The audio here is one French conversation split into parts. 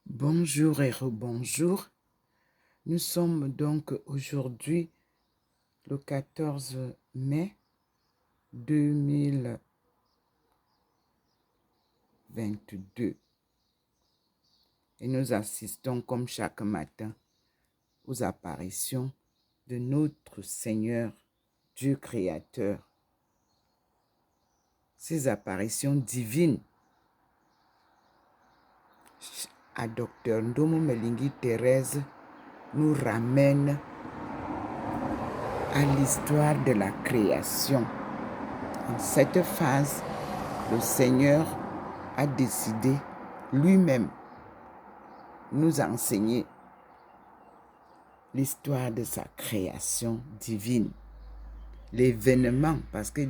Bonjour et rebonjour. Nous sommes donc aujourd'hui le 14 mai 2022 et nous assistons comme chaque matin aux apparitions de notre Seigneur, Dieu créateur. Ces apparitions divines à Dr Ndomo Melingi Thérèse nous ramènent à l'histoire de la création. En cette phase, le Seigneur a décidé lui-même nous enseigner l'histoire de sa création divine. L'événement, parce que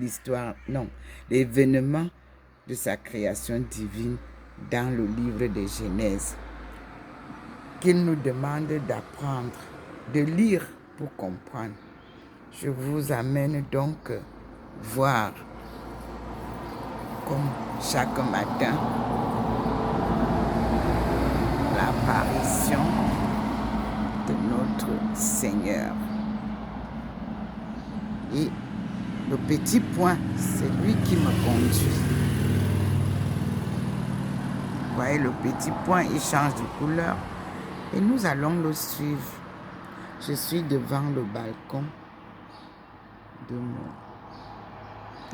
l'événement de sa création divine dans le livre de Genèse, qu'il nous demande d'apprendre, de lire pour comprendre. Je vous amène donc voir, comme chaque matin, l'apparition de notre Seigneur. Et le petit point, c'est lui qui me conduit. Vous voyez, le petit point, il change de couleur et nous allons le suivre. Je suis devant le balcon de mon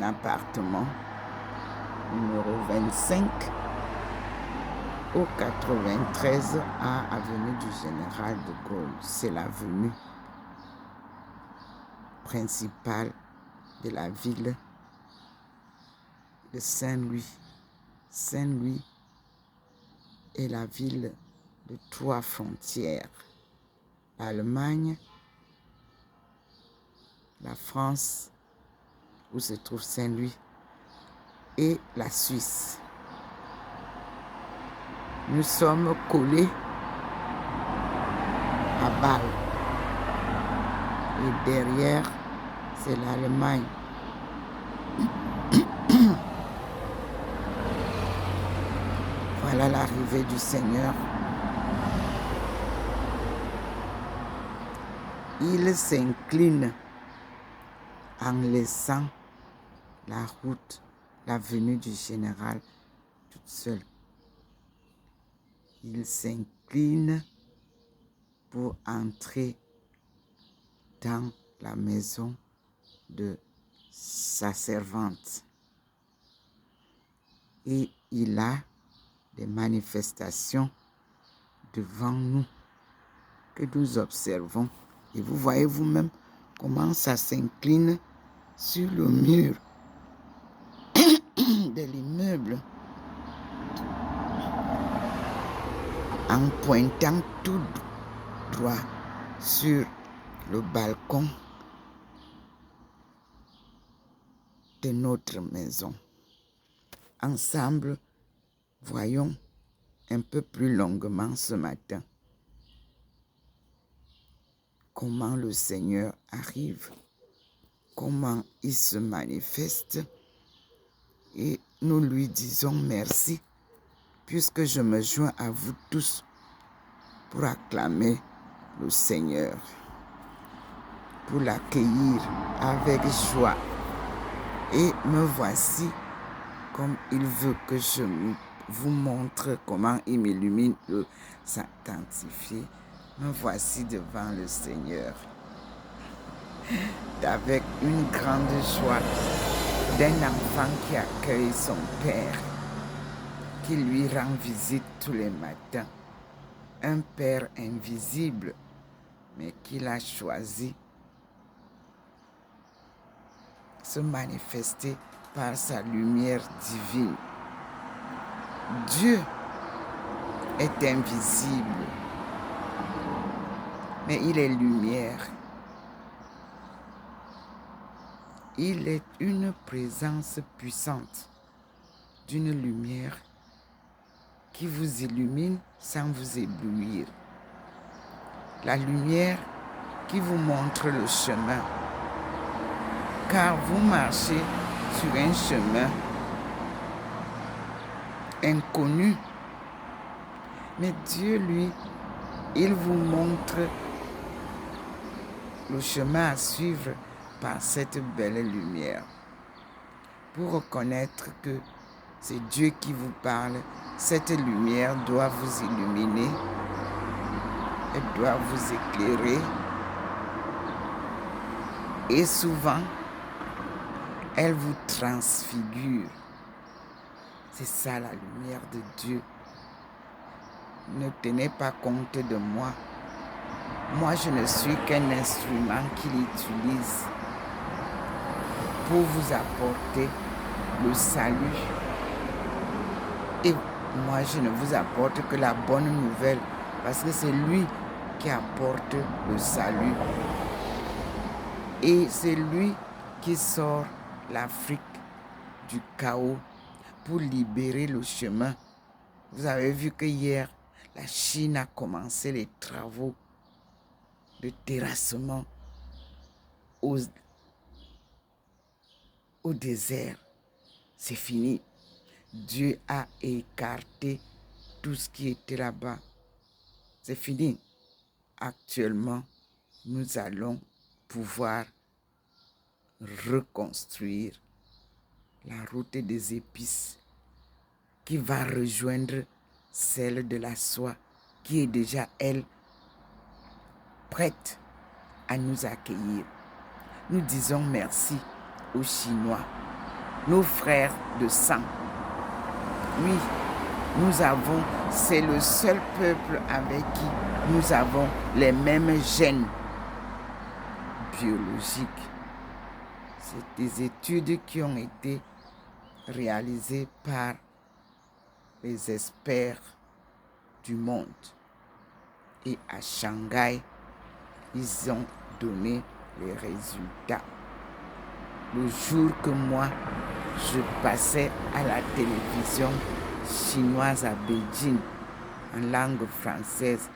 appartement numéro 25 au 93 à avenue du Général de Gaulle. C'est l'avenue principale de la ville de Saint-Louis. Saint-Louis est la ville de 3 frontières: l'Allemagne, la France, où se trouve Saint-Louis, et la Suisse. Nous sommes collés à Bâle. Et derrière, c'est l'Allemagne. Voilà l'arrivée du Seigneur. Il s'incline en laissant la route, l'avenue du Général toute seule. Il s'incline pour entrer dans la maison de sa servante. Et il a des manifestations devant nous que nous observons. Et vous voyez vous-même comment ça s'incline sur le mur de l'immeuble en pointant tout droit sur le balcon de notre maison. Ensemble, voyons un peu plus longuement ce matin comment le Seigneur arrive, comment il se manifeste, et nous lui disons merci puisque je me joins à vous tous pour acclamer le Seigneur, pour l'accueillir avec joie. Et me voici comme il veut que je vous montre comment il m'illumine le sanctifié. Me voici devant le Seigneur avec une grande joie d'un enfant qui accueille son Père, qui lui rend visite tous les matins. Un Père invisible, mais qu'il a choisi se manifester par sa lumière divine. Dieu est invisible, mais il est lumière. Il est une présence puissante d'une lumière qui vous illumine sans vous éblouir. La lumière qui vous montre le chemin, car vous marchez sur un chemin inconnu Mais Dieu, lui, il vous montre le chemin à suivre par cette belle lumière. Pour reconnaître que c'est Dieu qui vous parle, cette lumière doit vous illuminer, elle doit vous éclairer. Et souvent, elle vous transfigure. C'est ça la lumière de Dieu. Ne tenez pas compte de moi. Moi, je ne suis qu'un instrument qu'il utilise pour vous apporter le salut. Et moi, je ne vous apporte que la bonne nouvelle parce que c'est lui qui apporte le salut. Et c'est lui qui sort l'Afrique du chaos pour libérer le chemin. Vous avez vu que hier, la Chine a commencé les travaux de terrassement au désert. C'est fini. Dieu a écarté tout ce qui était là-bas. C'est fini. Actuellement, nous allons pouvoir reconstruire la route des épices qui va rejoindre celle de la soie qui est déjà, elle, prête à nous accueillir. Nous disons merci aux Chinois, nos frères de sang. Oui, c'est le seul peuple avec qui nous avons les mêmes gènes biologiques. C'est des études qui ont été réalisées par les experts du monde. Et à Shanghai, ils ont donné les résultats. Le jour que moi, je passais à la télévision chinoise à Beijing, en langue française,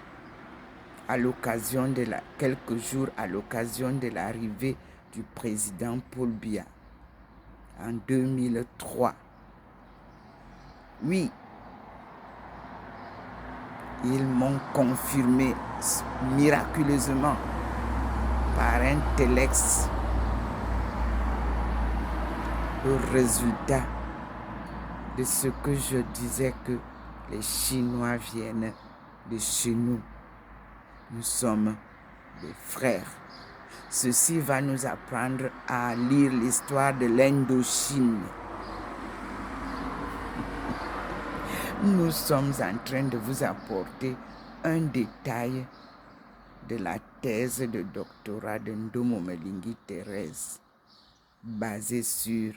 quelques jours à l'occasion de l'arrivée du président Paul Biya en 2003. Oui, ils m'ont confirmé miraculeusement par un telex le résultat de ce que je disais, que les Chinois viennent de chez nous. Nous sommes des frères. Ceci va nous apprendre à lire l'histoire de l'Indochine. Nous sommes en train de vous apporter un détail de la thèse de doctorat de Ndomo Melingi Thérèse, basée sur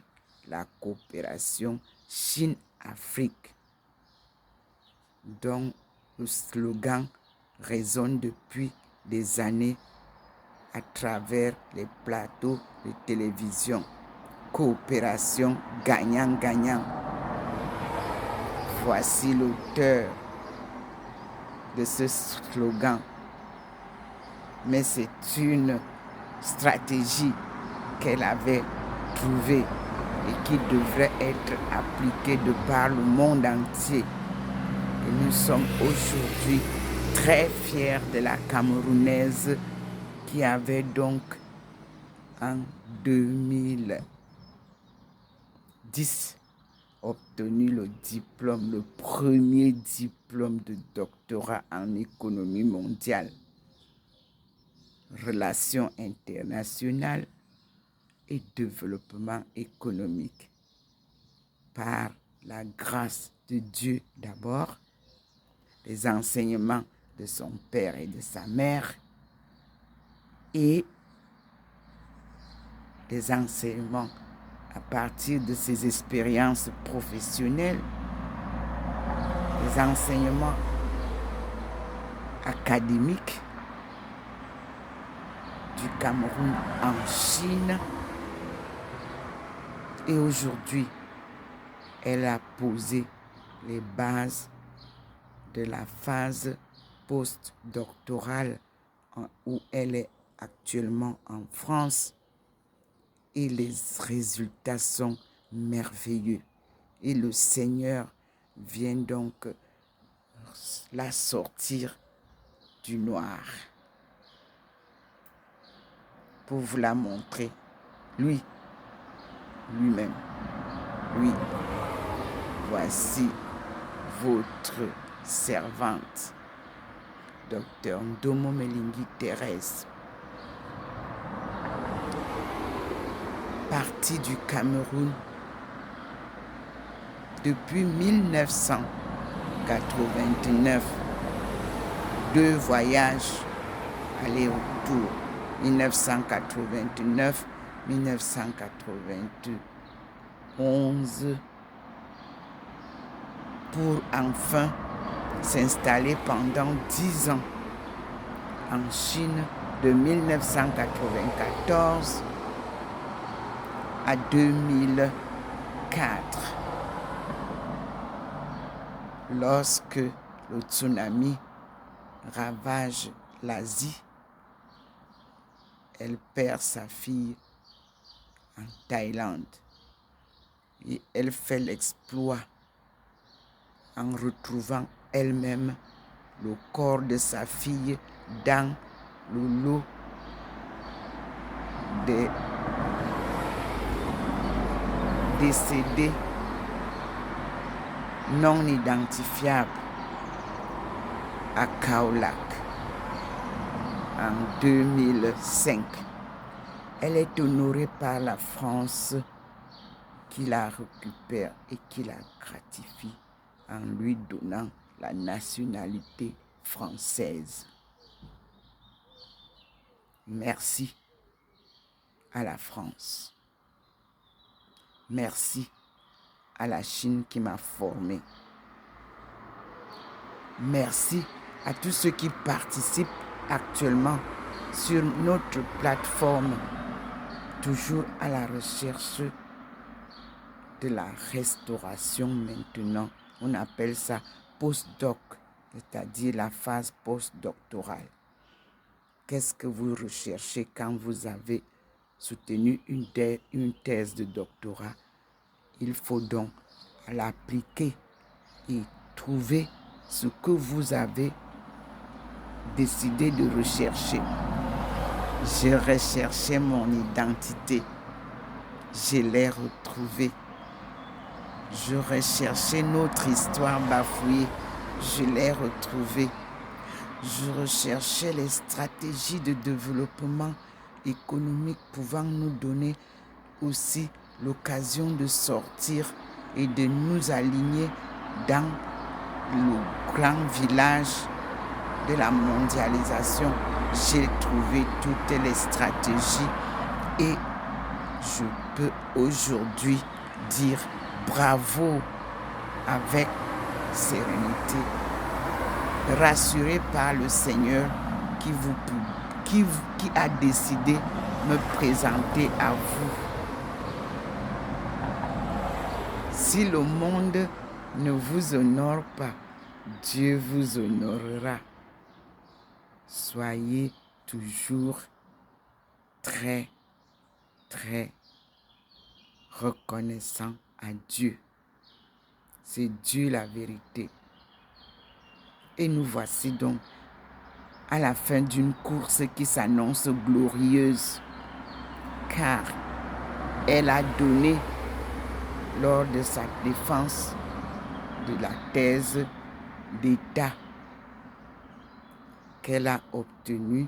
la coopération Chine-Afrique, dont le slogan résonne depuis des années à travers les plateaux de télévision. Coopération gagnant-gagnant. Voici l'auteur de ce slogan. Mais c'est une stratégie qu'elle avait trouvée et qui devrait être appliquée de par le monde entier. Et nous sommes aujourd'hui très fiers de la Camerounaise qui avait donc en 2010 obtenu le premier diplôme de doctorat en économie mondiale, relations internationales et développement économique. Par la grâce de Dieu d'abord, les enseignements de son père et de sa mère et des enseignements à partir de ses expériences professionnelles, des enseignements académiques du Cameroun en Chine. Et aujourd'hui, elle a posé les bases de la phase postdoctorale où elle est actuellement en France. Et les résultats sont merveilleux. Et le Seigneur vient donc la sortir du noir. Pour vous la montrer. Lui-même. Oui. Voici votre servante, Docteur Ndomo Melingi Thérèse, partie du Cameroun depuis 1989. 2 voyages aller-retour, 1989, 1991, pour enfin s'installer pendant 10 ans en Chine de 1994 à 2004. Lorsque le tsunami ravage l'Asie, elle perd sa fille en Thaïlande et elle fait l'exploit en retrouvant elle-même le corps de sa fille dans le lot des décédés non identifiables à Khao Lak en 2005. Elle est honorée par la France qui la récupère et qui la gratifie en lui donnant la nationalité française. Merci à la France. Merci à la Chine qui m'a formé. Merci à tous ceux qui participent actuellement sur notre plateforme, toujours à la recherche de la restauration maintenant. On appelle ça post-doc, c'est-à-dire la phase post-doctorale. Qu'est-ce que vous recherchez quand vous avez soutenu une thèse de doctorat? Il faut donc l'appliquer et trouver ce que vous avez décidé de rechercher. J'ai recherché mon identité. Je l'ai retrouvée. Je recherchais notre histoire bafouée. Je l'ai retrouvée. Je recherchais les stratégies de développement économique pouvant nous donner aussi l'occasion de sortir et de nous aligner dans le grand village de la mondialisation. J'ai trouvé toutes les stratégies et je peux aujourd'hui dire bravo avec sérénité, rassuré par le Seigneur qui a décidé de me présenter à vous. Si le monde ne vous honore pas, Dieu vous honorera. Soyez toujours très, très reconnaissant à Dieu. C'est Dieu la vérité. Et nous voici donc à la fin d'une course qui s'annonce glorieuse, car elle a donné, lors de sa défense de la thèse d'État qu'elle a obtenue,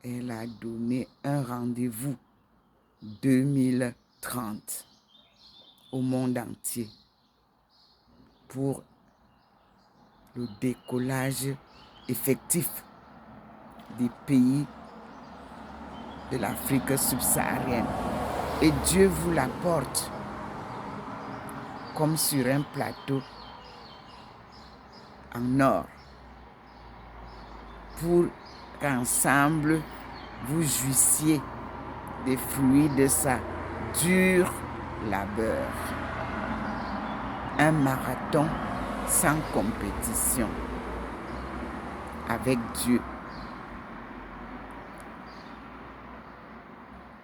elle a donné un rendez-vous 2030 au monde entier pour le décollage effectif des pays de l'Afrique subsaharienne. Et Dieu vous l'apporte comme sur un plateau en or pour qu'ensemble vous jouissiez des fruits de sa dure labeur. Un marathon sans compétition avec Dieu.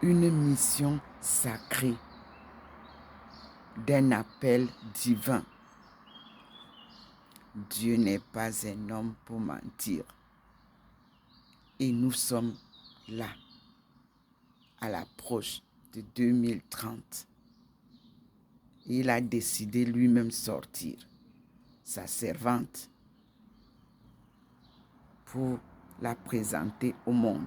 Une mission sacrée d'un appel divin Dieu n'est pas un homme pour mentir. Et nous sommes là, à l'approche de 2030. Il a décidé lui-même sortir sa servante pour la présenter au monde.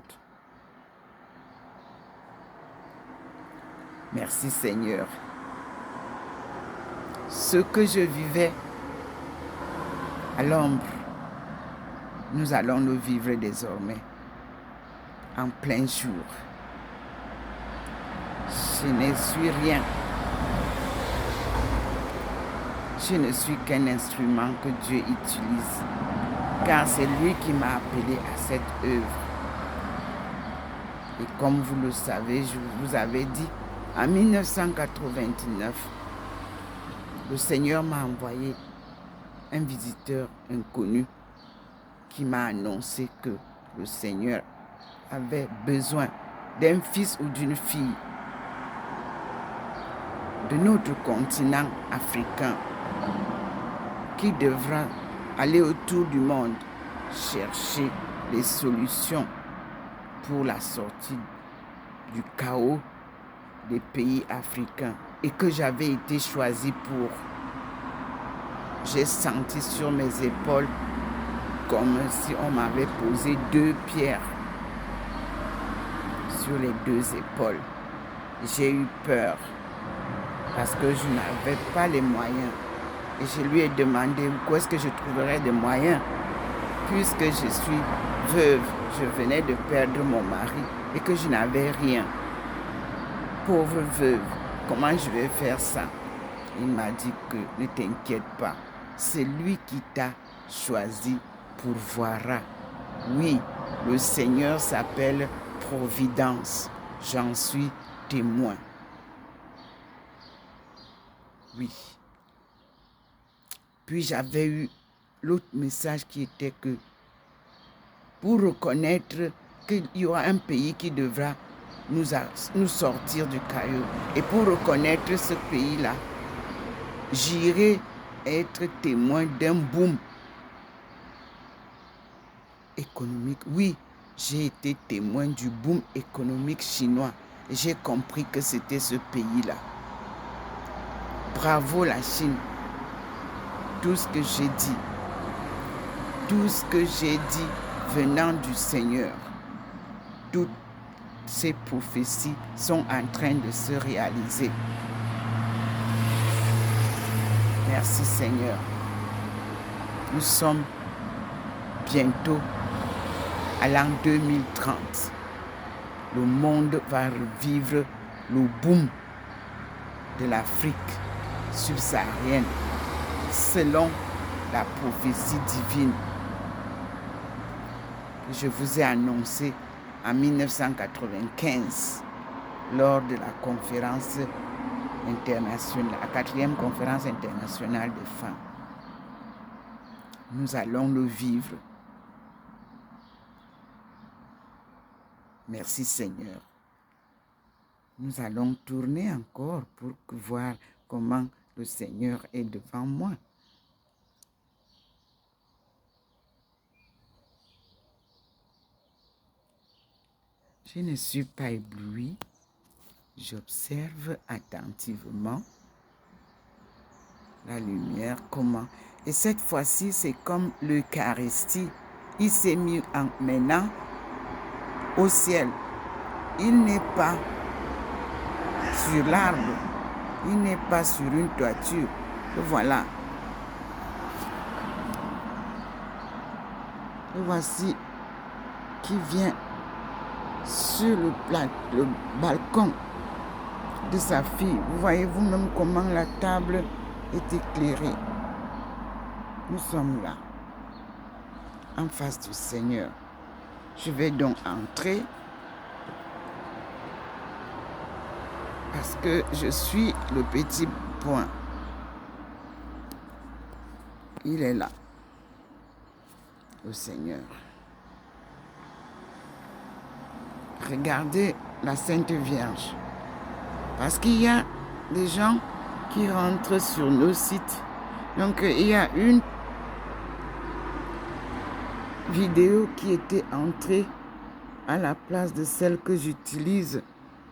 Merci Seigneur. Ce que je vivais à l'ombre, nous allons le vivre désormais en plein jour. Je ne suis rien. Je ne suis qu'un instrument que Dieu utilise, car c'est lui qui m'a appelé à cette œuvre. Et comme vous le savez, je vous avais dit, en 1999, le Seigneur m'a envoyé un visiteur inconnu qui m'a annoncé que le Seigneur avait besoin d'un fils ou d'une fille de notre continent africain qui devra aller autour du monde chercher les solutions pour la sortie du chaos des pays africains et que j'avais été choisi pour. J'ai senti sur mes épaules comme si on m'avait posé 2 pierres sur les 2 épaules. J'ai eu peur parce que je n'avais pas les moyens. Et je lui ai demandé où est-ce que je trouverais des moyens puisque je suis veuve. Je venais de perdre mon mari et que je n'avais rien. Pauvre veuve, comment je vais faire ça? Il m'a dit que ne t'inquiète pas. C'est lui qui t'a choisi pourvoira. Oui, le Seigneur s'appelle Providence. J'en suis témoin. Oui. Puis j'avais eu l'autre message qui était que pour reconnaître qu'il y aura un pays qui devra nous sortir du chaos. Et pour reconnaître ce pays-là, j'irai être témoin d'un boom économique. Oui, j'ai été témoin du boom économique chinois. Et j'ai compris que c'était ce pays-là. Bravo la Chine. Tout ce que j'ai dit, venant du Seigneur, toutes ces prophéties sont en train de se réaliser. Merci Seigneur. Nous sommes bientôt à l'an 2030. Le monde va revivre le boom de l'Afrique subsaharienne selon la prophétie divine que je vous ai annoncée en 1995 lors de la conférence internationale, la 4e conférence internationale des femmes. Nous allons le vivre. Merci Seigneur. Nous allons tourner encore pour voir comment le Seigneur est devant moi. Je ne suis pas éblouie. J'observe attentivement la lumière, comment. Et cette fois-ci, c'est comme l'Eucharistie. Il s'est mis maintenant au ciel. Il n'est pas sur l'arbre. Il n'est pas sur une toiture. Le voilà. Le voici qui vient sur le balcon de sa fille. Vous voyez vous-même comment la table est éclairée. Nous sommes là, en face du Seigneur. Je vais donc entrer parce que je suis le petit point. Il est là, le Seigneur. Regardez la Sainte Vierge. Parce qu'il y a des gens qui rentrent sur nos sites. Donc, il y a une vidéo qui était entrée à la place de celle que j'utilise.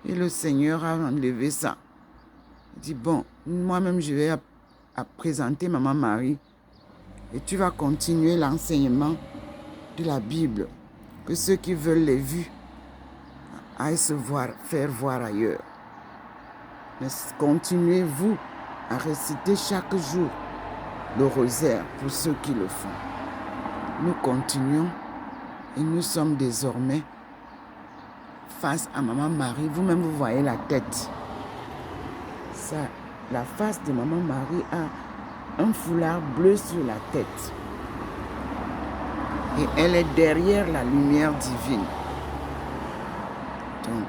Et le Seigneur a enlevé ça. Il dit, bon, moi-même, je vais présenter Maman Marie. Et tu vas continuer l'enseignement de la Bible. Que ceux qui veulent les vues aillent se faire voir ailleurs. Mais continuez-vous à réciter chaque jour le rosaire pour ceux qui le font. Nous continuons et nous sommes désormais face à Maman Marie. Vous-même, vous voyez la tête. Ça, la face de Maman Marie a un foulard bleu sur la tête. Et elle est derrière la lumière divine. Donc,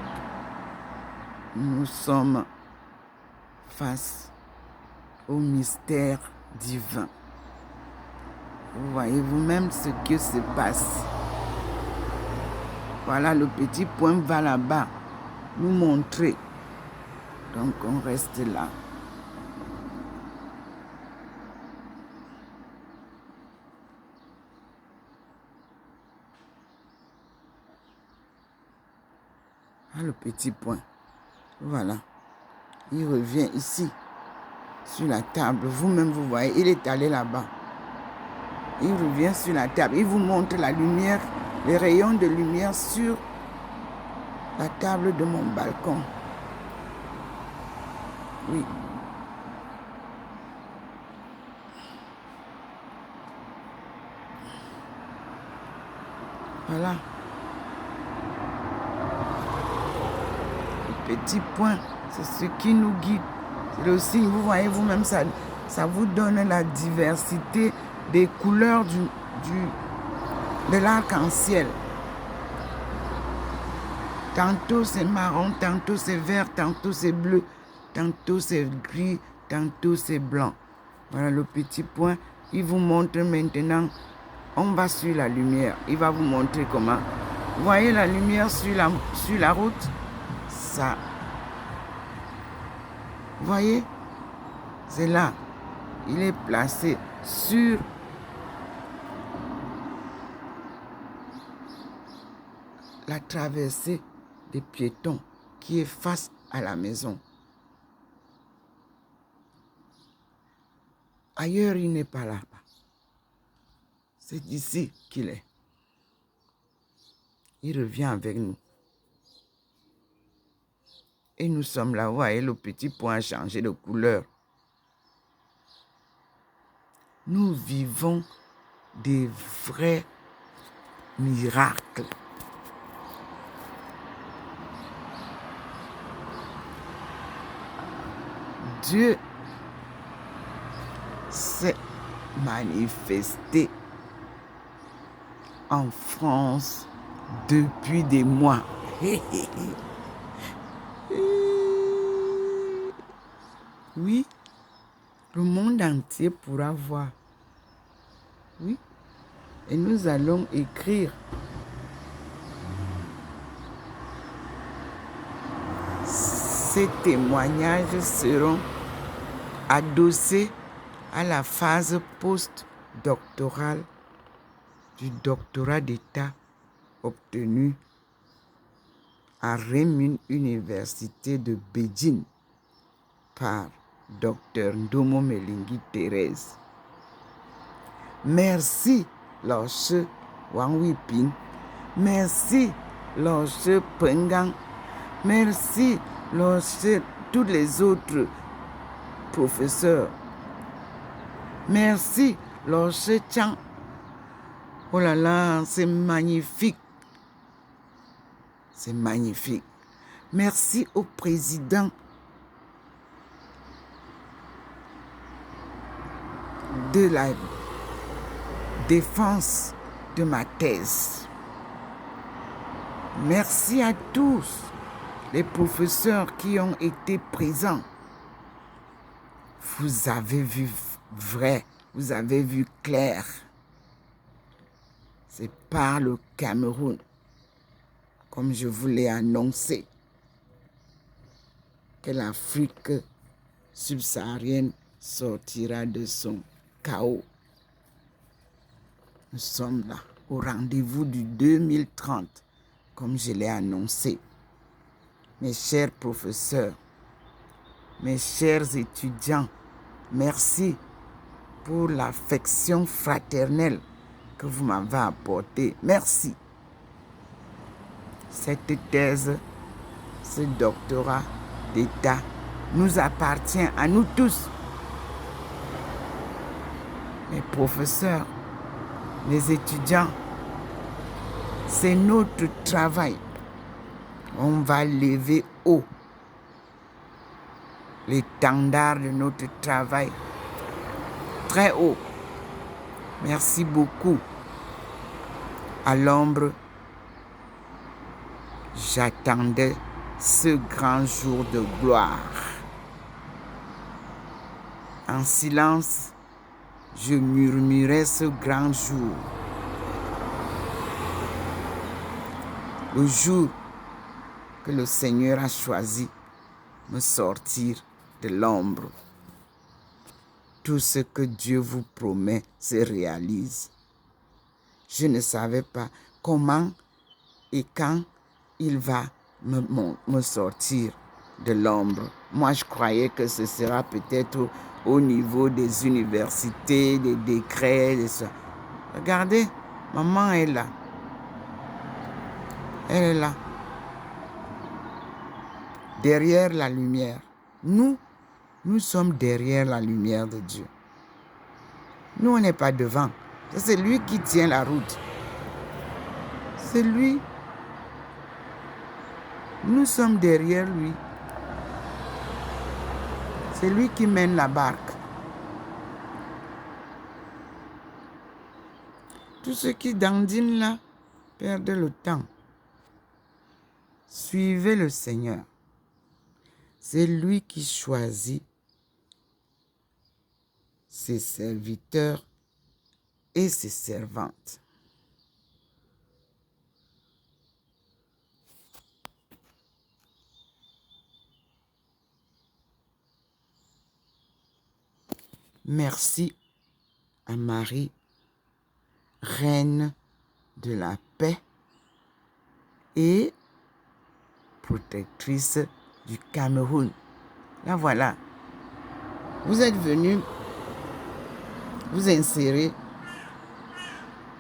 nous sommes face au mystère divin. Vous voyez vous-même ce qui se passe. Voilà, le petit point va là-bas nous montrer. Donc, on reste là. Ah, le petit point. Voilà. Il revient ici, sur la table. Vous-même, vous voyez, il est allé là-bas. Il revient sur la table. Il vous montre la lumière, les rayons de lumière sur la table de mon balcon. Oui. Voilà. Le petit point, c'est ce qui nous guide. C'est le signe, vous voyez vous-même, ça vous donne la diversité des couleurs de l'arc-en-ciel. Tantôt c'est marron, tantôt c'est vert, tantôt c'est bleu, tantôt c'est gris, tantôt c'est blanc. Voilà le petit point. Il vous montre maintenant, on va sur la lumière. Il va vous montrer comment. Vous voyez la lumière sur la route? Ça. Vous voyez? C'est là. Il est placé sur la traversée des piétons qui est face à la maison. Ailleurs, il n'est pas là-bas. C'est d'ici qu'il est. Il revient avec nous. Et nous sommes là. Vous voyez, le petit point a changé de couleur. Nous vivons des vrais miracles. Dieu s'est manifesté en France depuis des mois. Oui, le monde entier pourra voir. Oui, et nous allons écrire ces témoignages seront adossés à la phase post-doctorale du doctorat d'État obtenu à Renmin Université de Beijing par Dr Ndomo Melingi Thérèse. Merci, Lorche Wang Wiping. Merci, Lorche Pengang. Merci, Lorche tous les autres professeurs. Merci, Lorche Chang. Oh là là, c'est magnifique. C'est magnifique. Merci au président de la défense de ma thèse. Merci à tous les professeurs qui ont été présents. Vous avez vu vrai, vous avez vu clair. C'est par le Cameroun, comme je vous l'ai annoncé, que l'Afrique subsaharienne sortira de son chaos. Nous sommes là au rendez-vous du 2030, comme je l'ai annoncé. Mes chers professeurs, mes chers étudiants, merci pour l'affection fraternelle que vous m'avez apportée. Merci. Cette thèse, ce doctorat d'État nous appartient à nous tous. Les professeurs, les étudiants, c'est notre travail. On va lever haut l'étendard de notre travail, très haut. Merci beaucoup. À l'ombre, j'attendais ce grand jour de gloire. En silence, je murmurais ce grand jour. Le jour que le Seigneur a choisi me sortir de l'ombre. Tout ce que Dieu vous promet se réalise. Je ne savais pas comment et quand il va me sortir de l'ombre. Moi, je croyais que ce sera peut-être au niveau des universités, des décrets, de ça. Regardez, maman est là. Elle est là. Derrière la lumière. Nous sommes derrière la lumière de Dieu. Nous, on n'est pas devant. C'est lui qui tient la route. C'est lui. Nous sommes derrière lui. C'est lui qui mène la barque. Tous ceux qui dandinent là perdent le temps. Suivez le Seigneur. C'est lui qui choisit ses serviteurs et ses servantes. Merci à Marie, reine de la paix et protectrice du Cameroun. Là, voilà. Vous êtes venu vous insérer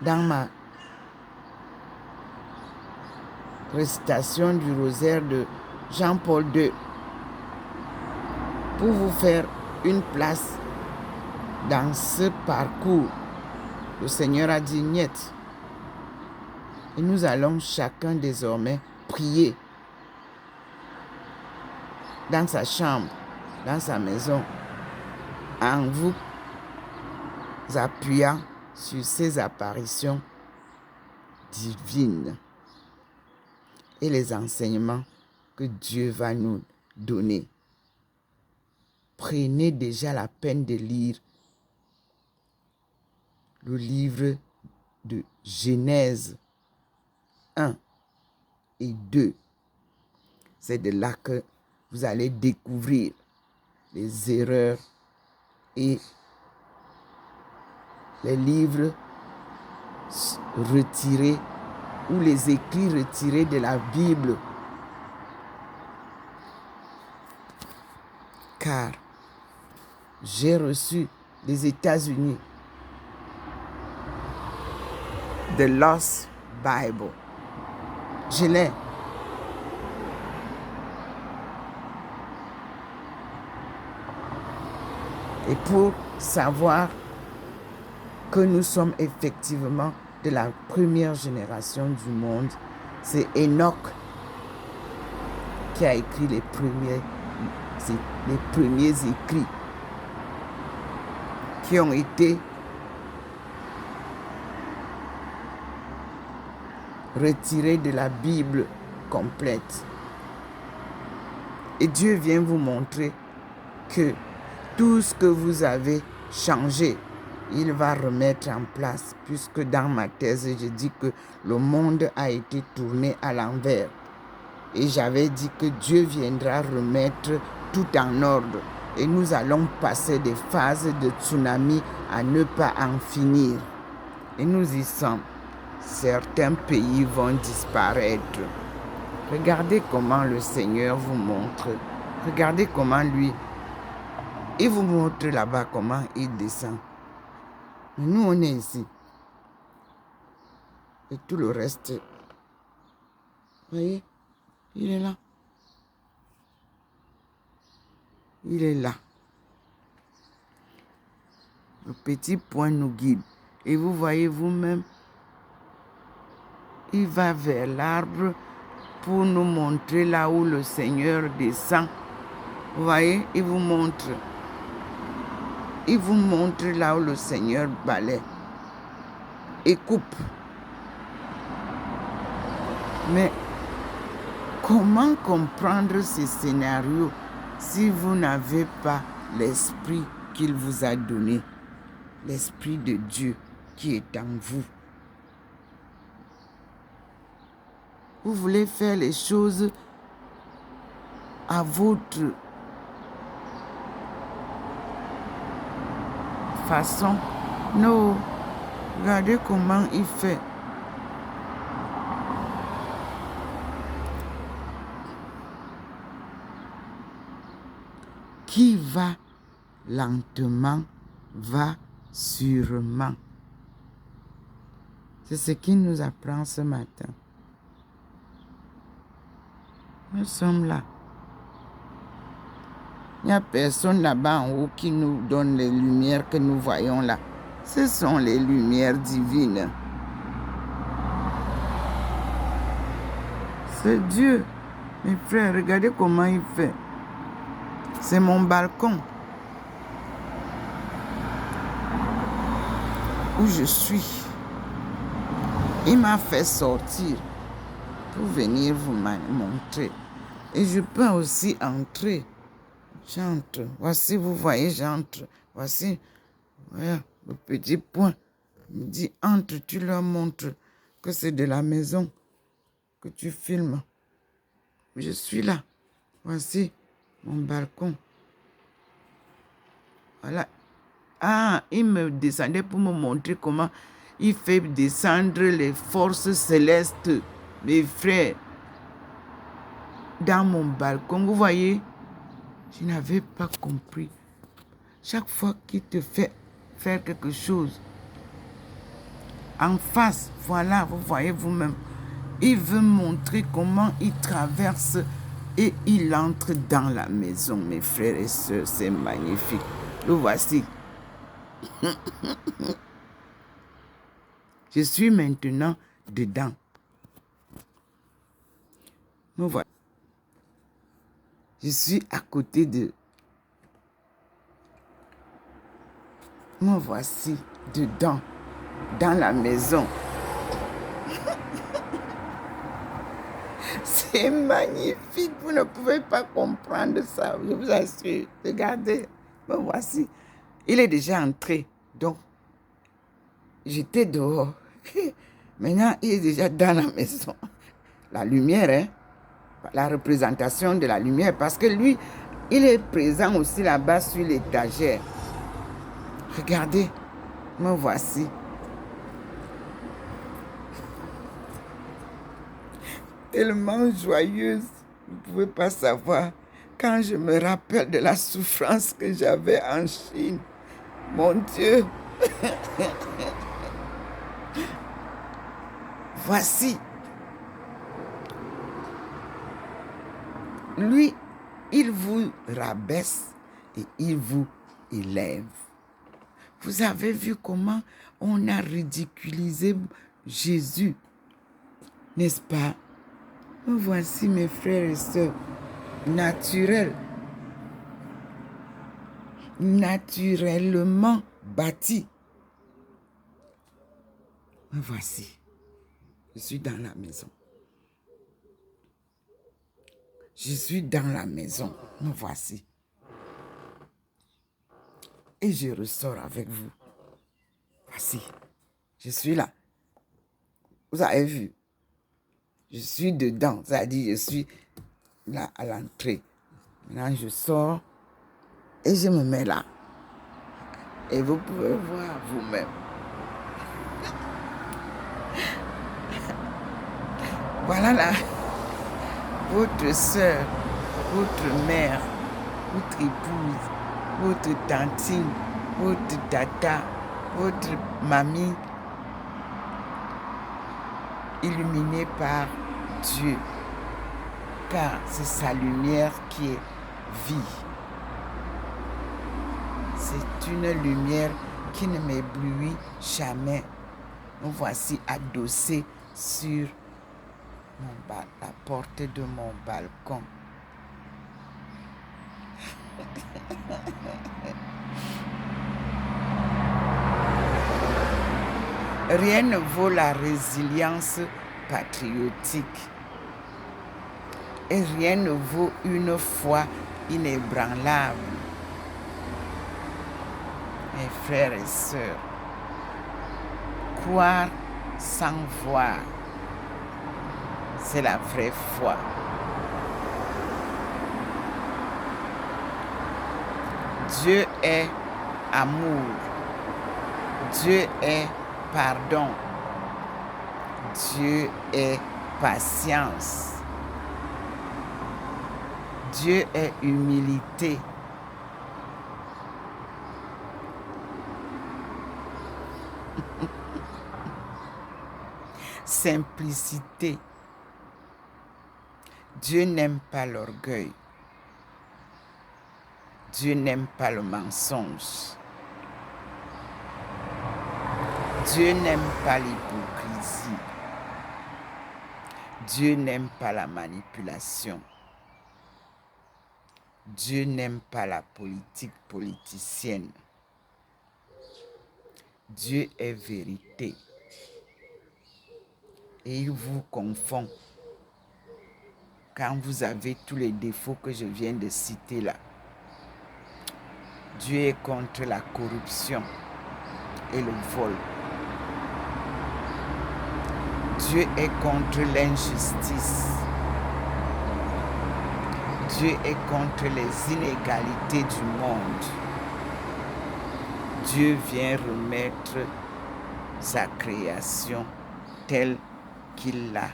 dans ma récitation du rosaire de Jean-Paul II pour vous faire une place dans ce parcours. Le Seigneur a dit niet. Et nous allons chacun désormais prier dans sa chambre, dans sa maison, en vous appuyant sur ces apparitions divines et les enseignements que Dieu va nous donner. Prenez déjà la peine de lire le livre de Genèse 1 et 2. C'est de là que vous allez découvrir les erreurs et les livres retirés ou les écrits retirés de la Bible. Car j'ai reçu des États-Unis The Lost Bible. Je l'ai. Et pour savoir que nous sommes effectivement de la première génération du monde, c'est Enoch qui a écrit les premiers écrits qui ont été retirés de la Bible complète. Et Dieu vient vous montrer que tout ce que vous avez changé, il va remettre en place, puisque dans ma thèse, je dis que le monde a été tourné à l'envers. Et j'avais dit que Dieu viendra remettre tout en ordre. Et nous allons passer des phases de tsunami à ne pas en finir. Et nous y sommes. certains pays vont disparaître. Regardez comment le Seigneur vous montre. Regardez comment lui, il vous montre là-bas comment il descend. Mais nous, on est ici. Et tout le reste, voyez, il est là. Il est là. Le petit point nous guide. Et vous voyez vous-même, il va vers l'arbre pour nous montrer là où le Seigneur descend. Vous voyez, il vous montre. Il vous montre là où le Seigneur balaie et coupe. Mais comment comprendre ces scénarios si vous n'avez pas l'esprit qu'il vous a donné, l'esprit de Dieu qui est en vous? Vous voulez faire les choses à votre façon. Non, regardez comment il fait. Qui va lentement, va sûrement. C'est ce qu'il nous apprend ce matin. Nous sommes là. Il n'y a personne là-bas en haut qui nous donne les lumières que nous voyons là. Ce sont les lumières divines. C'est Dieu. Mes frères, regardez comment il fait. C'est mon balcon où je suis. Il m'a fait sortir pour venir vous montrer. Et je peux aussi entrer. J'entre. Voici, vous voyez, j'entre. Voici, voilà, le petit point. Il me dit, entre, tu leur montres que c'est de la maison que tu filmes. Je suis là. Voici mon balcon. Voilà. Ah, il me descendait pour me montrer comment il fait descendre les forces célestes, mes frères, dans mon balcon. Vous voyez, je n'avais pas compris. Chaque fois qu'il te fait faire quelque chose, en face, voilà, vous voyez vous-même, il veut montrer comment il traverse et il entre dans la maison, mes frères et sœurs. C'est magnifique. Le voici. Je suis maintenant dedans. Me voilà. Je suis à côté de... Me voici dedans, dans la maison. C'est magnifique. Vous ne pouvez pas comprendre ça. Je vous assure. Regardez. Me voici. Il est déjà entré. Donc, j'étais dehors. Maintenant, il est déjà dans la maison. La lumière, hein? La représentation de la lumière. Parce que lui, il est présent aussi là-bas sur l'étagère. Regardez. Me voici. Tellement joyeuse, vous ne pouvez pas savoir. Quand je me rappelle de la souffrance que j'avais en Chine, mon Dieu, voici. Lui, il vous rabaisse et il vous élève. Vous avez vu comment on a ridiculisé Jésus, n'est-ce pas? Voici mes frères et sœurs, naturellement bâtis. Me voici, je suis dans la maison. Je suis dans la maison, me voici. Et je ressors avec vous. Voici, je suis là. Vous avez vu? Je suis dedans, c'est-à-dire je suis là à l'entrée. Maintenant, je sors et je me mets là. Et vous pouvez voir vous-même. Voilà là, votre soeur, votre mère, votre épouse, votre tantine, votre tata, votre mamie, illuminée par Dieu, car c'est sa lumière qui est vie. C'est une lumière qui ne m'éblouit jamais. Nous voici adossés sur la porte de mon balcon. Rien ne vaut la résilience patriotique. Et rien ne vaut une foi inébranlable. Mes frères et sœurs, croire sans voir, c'est la vraie foi. Dieu est amour. Dieu est pardon. Dieu est patience. Dieu est humilité. Simplicité. Dieu n'aime pas l'orgueil. Dieu n'aime pas le mensonge. Dieu n'aime pas l'hypocrisie. Dieu n'aime pas la manipulation. Dieu n'aime pas la politique politicienne. Dieu est vérité. Et il vous confond quand vous avez tous les défauts que je viens de citer là. Dieu est contre la corruption et le vol. Dieu est contre l'injustice. Dieu est contre les inégalités du monde. Dieu vient remettre sa création telle qu'il l'a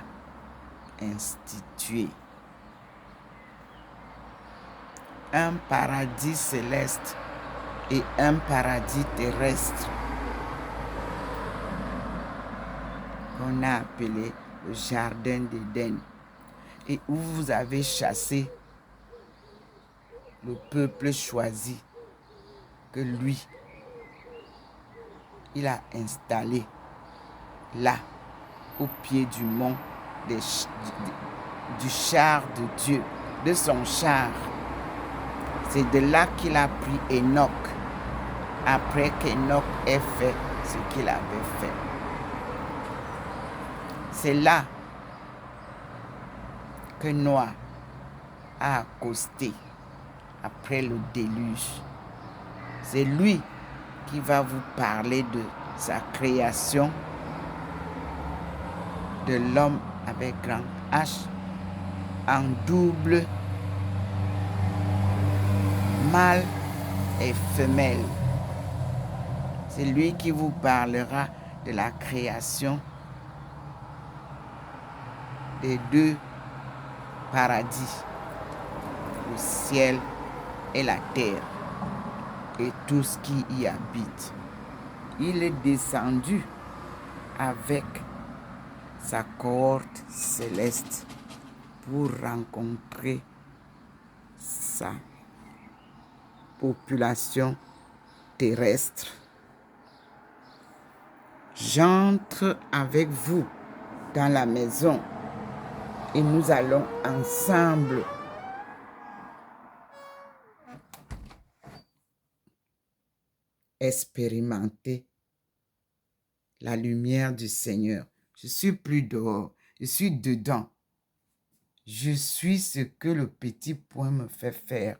instituée. Un paradis céleste et un paradis terrestre qu'on a appelé le jardin d'Éden et où vous avez chassé le peuple choisi que lui, il a installé là, au pied du mont du char de Dieu, de son char. C'est de là qu'il a pris Enoch, après qu'Enoch ait fait ce qu'il avait fait. C'est là que Noah a accosté après le déluge. C'est lui qui va vous parler de sa création, de l'homme avec grand H, en double, mâle et femelle. C'est lui qui vous parlera de la création des deux paradis, le ciel et la terre, et tout ce qui y habite. Il est descendu avec sa cohorte céleste pour rencontrer sa population terrestre. J'entre avec vous dans la maison et nous allons ensemble expérimenter la lumière du Seigneur. Je suis plus dehors, je suis dedans. Je suis ce que le petit point me fait faire.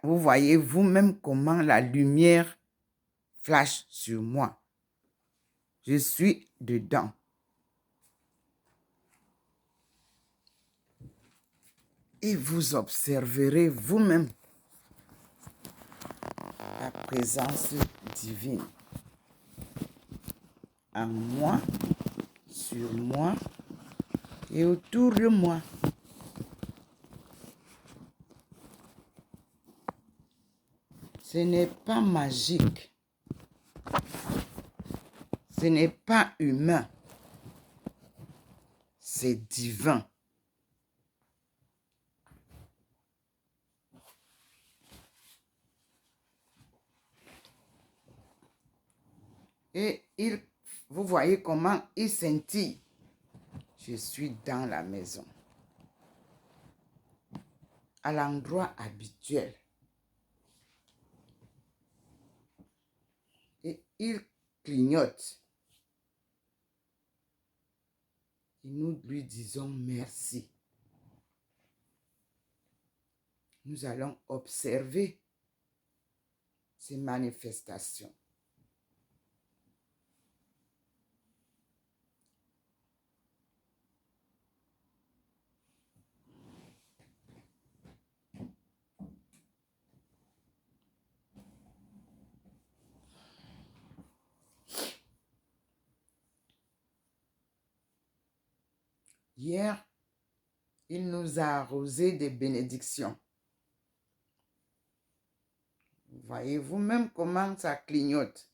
Vous voyez vous-même comment la lumière flash sur moi. Je suis dedans. Et vous observerez vous-même la présence divine en moi, sur moi et autour de moi. Ce n'est pas magique. Ce n'est pas humain. C'est divin. Et vous voyez comment il scintille. Je suis dans la maison, à l'endroit habituel. Et il clignote. Et nous lui disons merci. Nous allons observer ces manifestations. Hier, il nous a arrosé des bénédictions. Voyez vous-même comment ça clignote.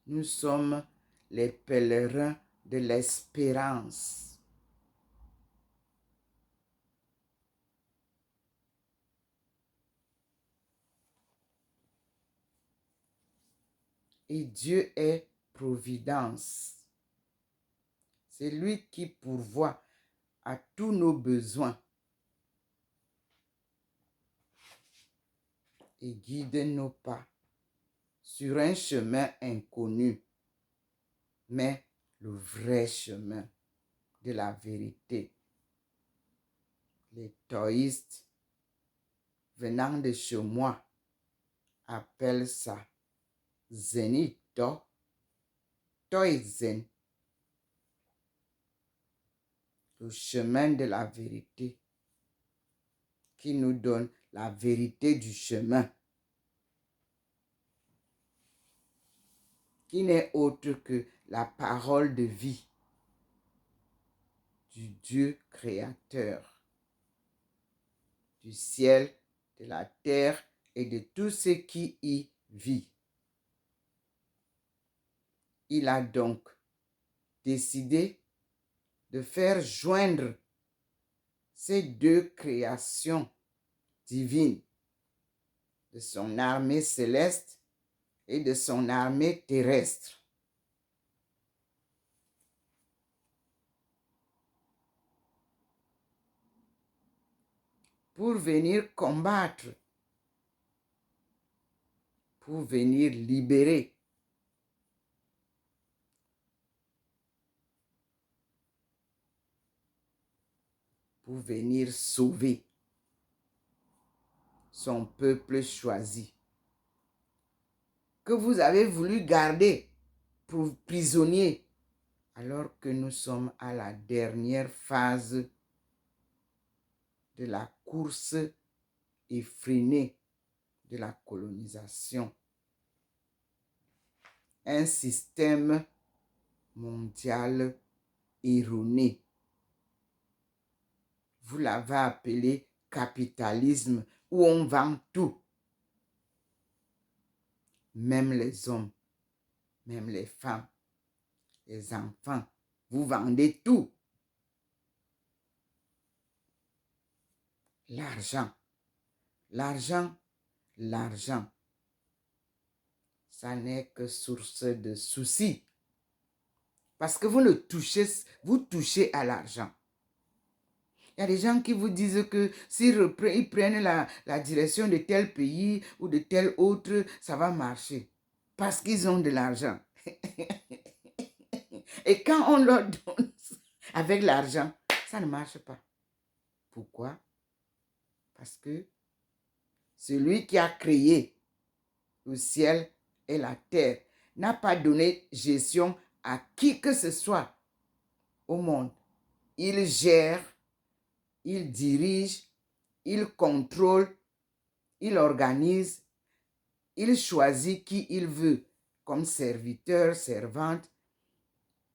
Nous sommes les pèlerins de l'espérance. Et Dieu est providence. C'est lui qui pourvoit à tous nos besoins et guide nos pas sur un chemin inconnu, mais le vrai chemin de la vérité. Les taoïstes venant de chez moi appellent ça Zenito, Toizen, le chemin de la vérité qui nous donne la vérité du chemin, qui n'est autre que la parole de vie du Dieu créateur, du ciel, de la terre et de tout ce qui y vit. Il a donc décidé de faire joindre ces deux créations divines de son armée céleste et de son armée terrestre. Pour venir combattre, pour venir libérer. Pour venir sauver son peuple choisi, que vous avez voulu garder pour prisonnier, alors que nous sommes à la dernière phase de la course effrénée de la colonisation. Un système mondial erroné. Vous l'avez appelé capitalisme, où on vend tout. Même les hommes, même les femmes, les enfants. Vous vendez tout. L'argent, l'argent, l'argent. Ça n'est que source de soucis. Parce que vous touchez à l'argent. Il y a des gens qui vous disent que s'ils prennent la direction de tel pays ou de tel autre, ça va marcher. Parce qu'ils ont de l'argent. Et quand on leur donne avec l'argent, ça ne marche pas. Pourquoi? Parce que celui qui a créé le ciel et la terre n'a pas donné gestion à qui que ce soit au monde. Il gère, il dirige, il contrôle, il organise, il choisit qui il veut comme serviteur, servante,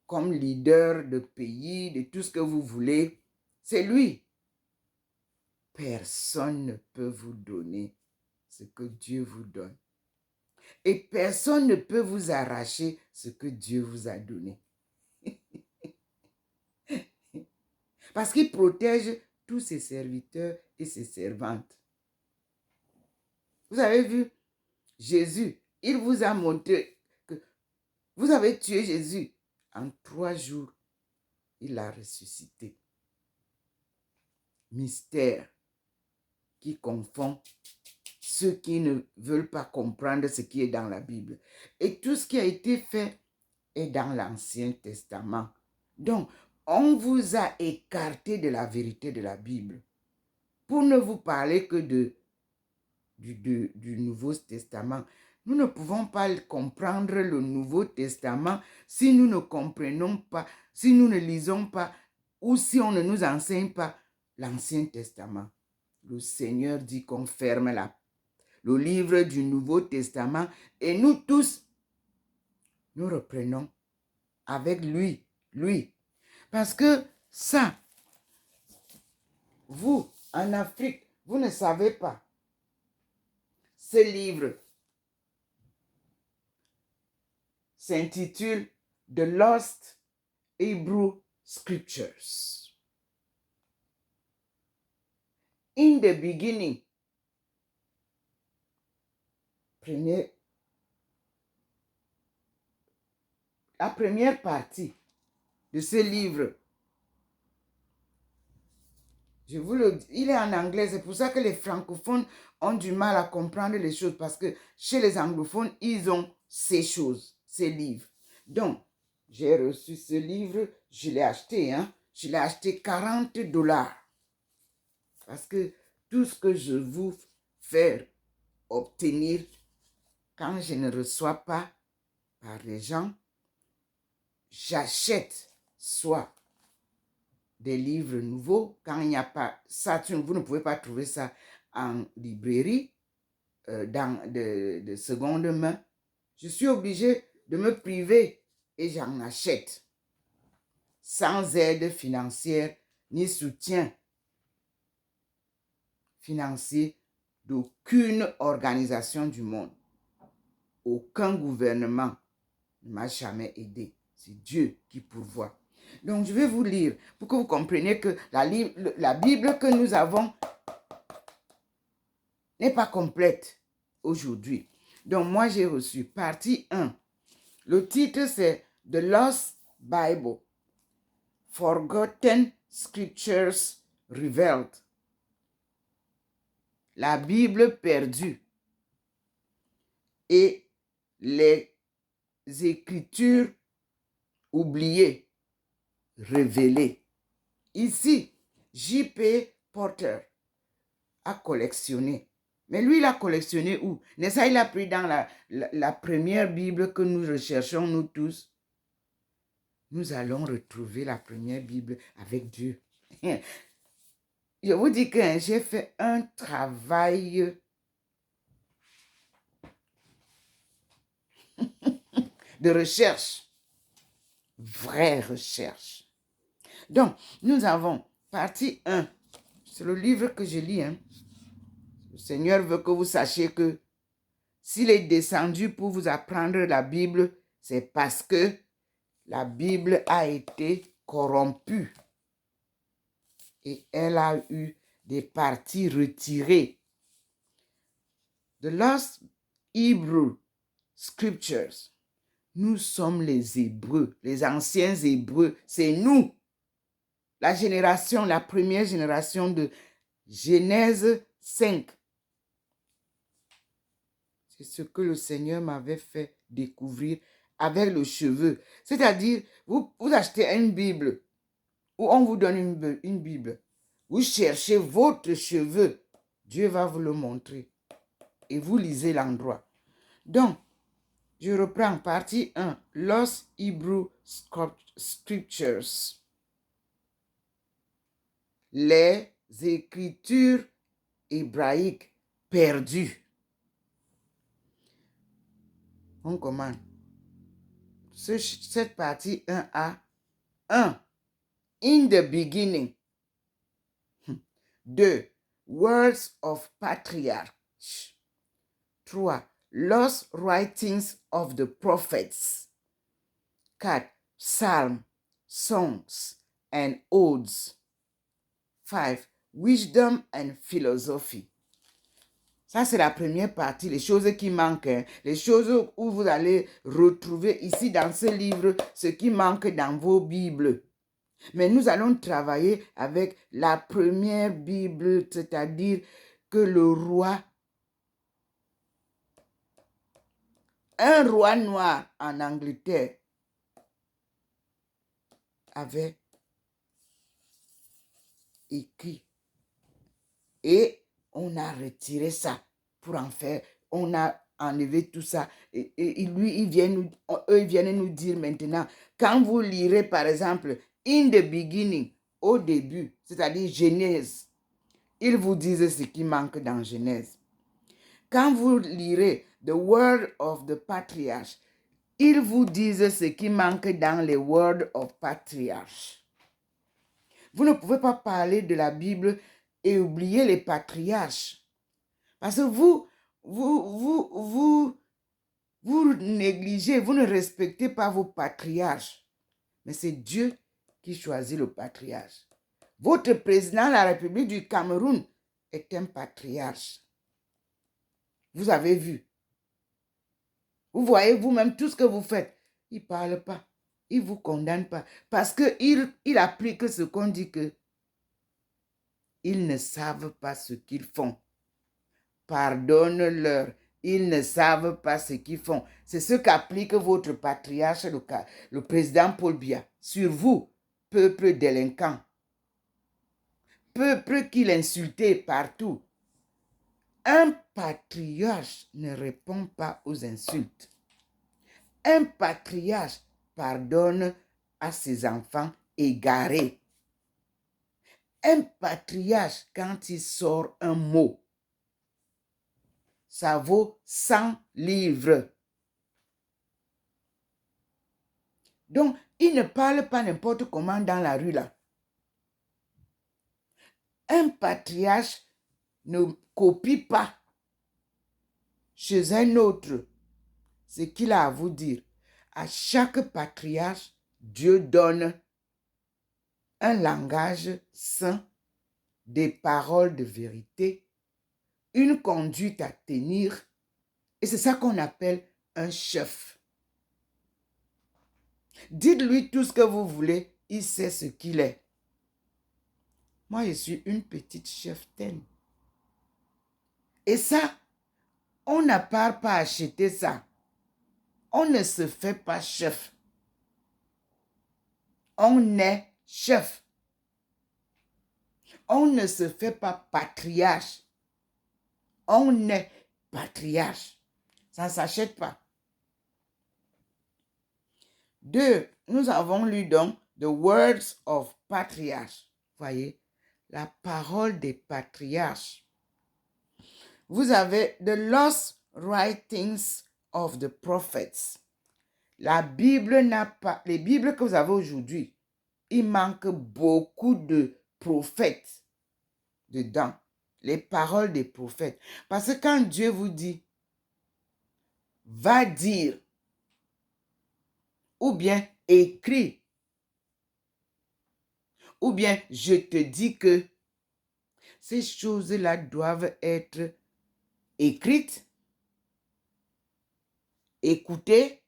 comme leader de pays, de tout ce que vous voulez. C'est lui. Personne ne peut vous donner ce que Dieu vous donne. Et personne ne peut vous arracher ce que Dieu vous a donné. Parce qu'il protège tous ses serviteurs et ses servantes. Vous avez vu, Jésus, il vous a montré que vous avez tué Jésus. En 3 jours, il l'a ressuscité. Mystère qui confond ceux qui ne veulent pas comprendre ce qui est dans la Bible. Et tout ce qui a été fait est dans l'Ancien Testament. Donc, on vous a écarté de la vérité de la Bible pour ne vous parler que du Nouveau Testament. Nous ne pouvons pas comprendre le Nouveau Testament si nous ne comprenons pas, si nous ne lisons pas ou si on ne nous enseigne pas l'Ancien Testament. Le Seigneur dit qu'on ferme le livre du Nouveau Testament et nous tous, nous reprenons avec lui. Parce que ça, vous, en Afrique, vous ne savez pas. Ce livre s'intitule The Lost Hebrew Scriptures. In the beginning, la première partie de ce livre, je vous le dis, il est en anglais, c'est pour ça que les francophones ont du mal à comprendre les choses, parce que chez les anglophones, ils ont ces choses, ces livres. Donc, j'ai reçu ce livre, je l'ai acheté, je l'ai acheté $40. Parce que tout ce que je vous fais obtenir, quand je ne reçois pas par les gens, j'achète soit des livres nouveaux, quand il n'y a pas ça, vous ne pouvez pas trouver ça en librairie, de seconde main. Je suis obligée de me priver et j'en achète sans aide financière ni soutien financier d'aucune organisation du monde. Aucun gouvernement ne m'a jamais aidé. C'est Dieu qui pourvoit. Donc, je vais vous lire pour que vous compreniez que la Bible que nous avons n'est pas complète aujourd'hui. Donc, moi, j'ai reçu partie 1. Le titre, c'est The Lost Bible, Forgotten Scriptures Revealed. La Bible perdue et les Écritures oubliées, révélées. Ici, J.P. Porter a collectionné. Mais lui, il a collectionné où? N'est-ce pas, il a pris dans la première Bible que nous recherchons, nous tous. Nous allons retrouver la première Bible avec Dieu. Je vous dis que j'ai fait un travail de recherche. Vraie recherche. Donc, nous avons partie 1. C'est le livre que je lis. Le Seigneur veut que vous sachiez que s'il est descendu pour vous apprendre la Bible, c'est parce que la Bible a été corrompue. Et elle a eu des parties retirées. The Lost Hebrew Scriptures. Nous sommes les Hébreux, les anciens Hébreux. C'est nous. La première génération de Genèse 5. C'est ce que le Seigneur m'avait fait découvrir avec le cheveu. C'est-à-dire, vous achetez une Bible ou on vous donne une Bible. Vous cherchez votre cheveu. Dieu va vous le montrer. Et vous lisez l'endroit. Donc, je reprends partie 1. Lost Hebrew Scriptures. les écritures hébraïques perdues. On commence. Cette partie 1a. 1. In the beginning. 2. Words of patriarchs. 3. Lost writings of the prophets. 4. Psalms, songs, and odes. 5. Wisdom and philosophy. Ça, c'est la première partie, les choses qui manquent, hein. Les choses où vous allez retrouver ici dans ce livre, ce qui manque dans vos Bibles. Mais nous allons travailler avec la première Bible, c'est-à-dire que le roi, un roi noir en Angleterre, avait écrit. Et on a retiré ça pour en faire, on a enlevé tout ça. Et lui, eux, ils viennent nous dire maintenant, quand vous lirez par exemple, in the beginning, au début, c'est-à-dire Genèse, ils vous disent ce qui manque dans Genèse. Quand vous lirez the word of the patriarch, ils vous disent ce qui manque dans les word of patriarch. Vous ne pouvez pas parler de la Bible et oublier les patriarches. Parce que vous négligez, vous ne respectez pas vos patriarches. Mais c'est Dieu qui choisit le patriarche. Votre président de la République du Cameroun est un patriarche. Vous avez vu. Vous voyez vous-même tout ce que vous faites. Il ne parle pas. Il ne vous condamne pas. Parce qu'il applique ce qu'on dit que ils ne savent pas ce qu'ils font. Pardonne-leur. Ils ne savent pas ce qu'ils font. C'est ce qu'applique votre patriarche, le président Paul Biya, sur vous, peuple délinquant. Peuple qu'il insultait partout. Un patriarche ne répond pas aux insultes. Un patriarche pardonne à ses enfants égarés. Un patriarche, quand il sort un mot, ça vaut 100 livres. Donc, il ne parle pas n'importe comment dans la rue là. Un patriarche ne copie pas chez un autre ce qu'il a à vous dire. À chaque patriarche, Dieu donne un langage saint, des paroles de vérité, une conduite à tenir. Et c'est ça qu'on appelle un chef. Dites-lui tout ce que vous voulez, il sait ce qu'il est. Moi, je suis une petite cheftaine. Et ça, on n'a pas acheté ça. On ne se fait pas chef. On est chef. On ne se fait pas patriarche. On est patriarche. Ça ne s'achète pas. 2. Nous avons lu donc The Words of Patriarchs. Voyez, la parole des patriarches. Vous avez The Lost Writings of the Prophets. La Bible n'a pas... Les Bibles que vous avez aujourd'hui, il manque beaucoup de prophètes dedans. Les paroles des prophètes. Parce que quand Dieu vous dit, va dire, ou bien écris, ou bien je te dis que ces choses-là doivent être écrites, écoutées,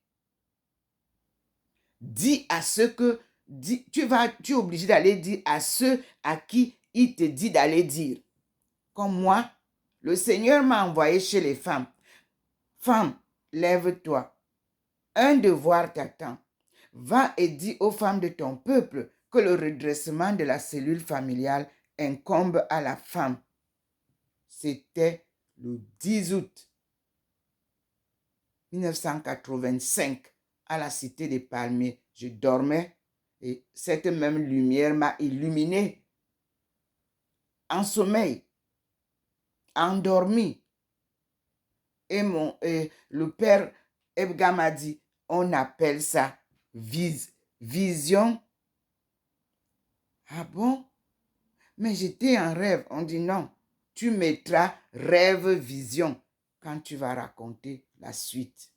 dis à ceux que tu es obligé d'aller dire à ceux à qui il te dit d'aller dire. Comme moi, le Seigneur m'a envoyé chez les femmes. Femme, lève-toi. Un devoir t'attend. Va et dis aux femmes de ton peuple que le redressement de la cellule familiale incombe à la femme. C'était le 10 août 1985 à la Cité des Palmiers. Je dormais et cette même lumière m'a illuminé. en sommeil, endormi. Et le père Ebga m'a dit, on appelle ça vision. Ah bon? Mais j'étais en rêve. On dit non, tu mettras rêve vision quand tu vas raconter la suite.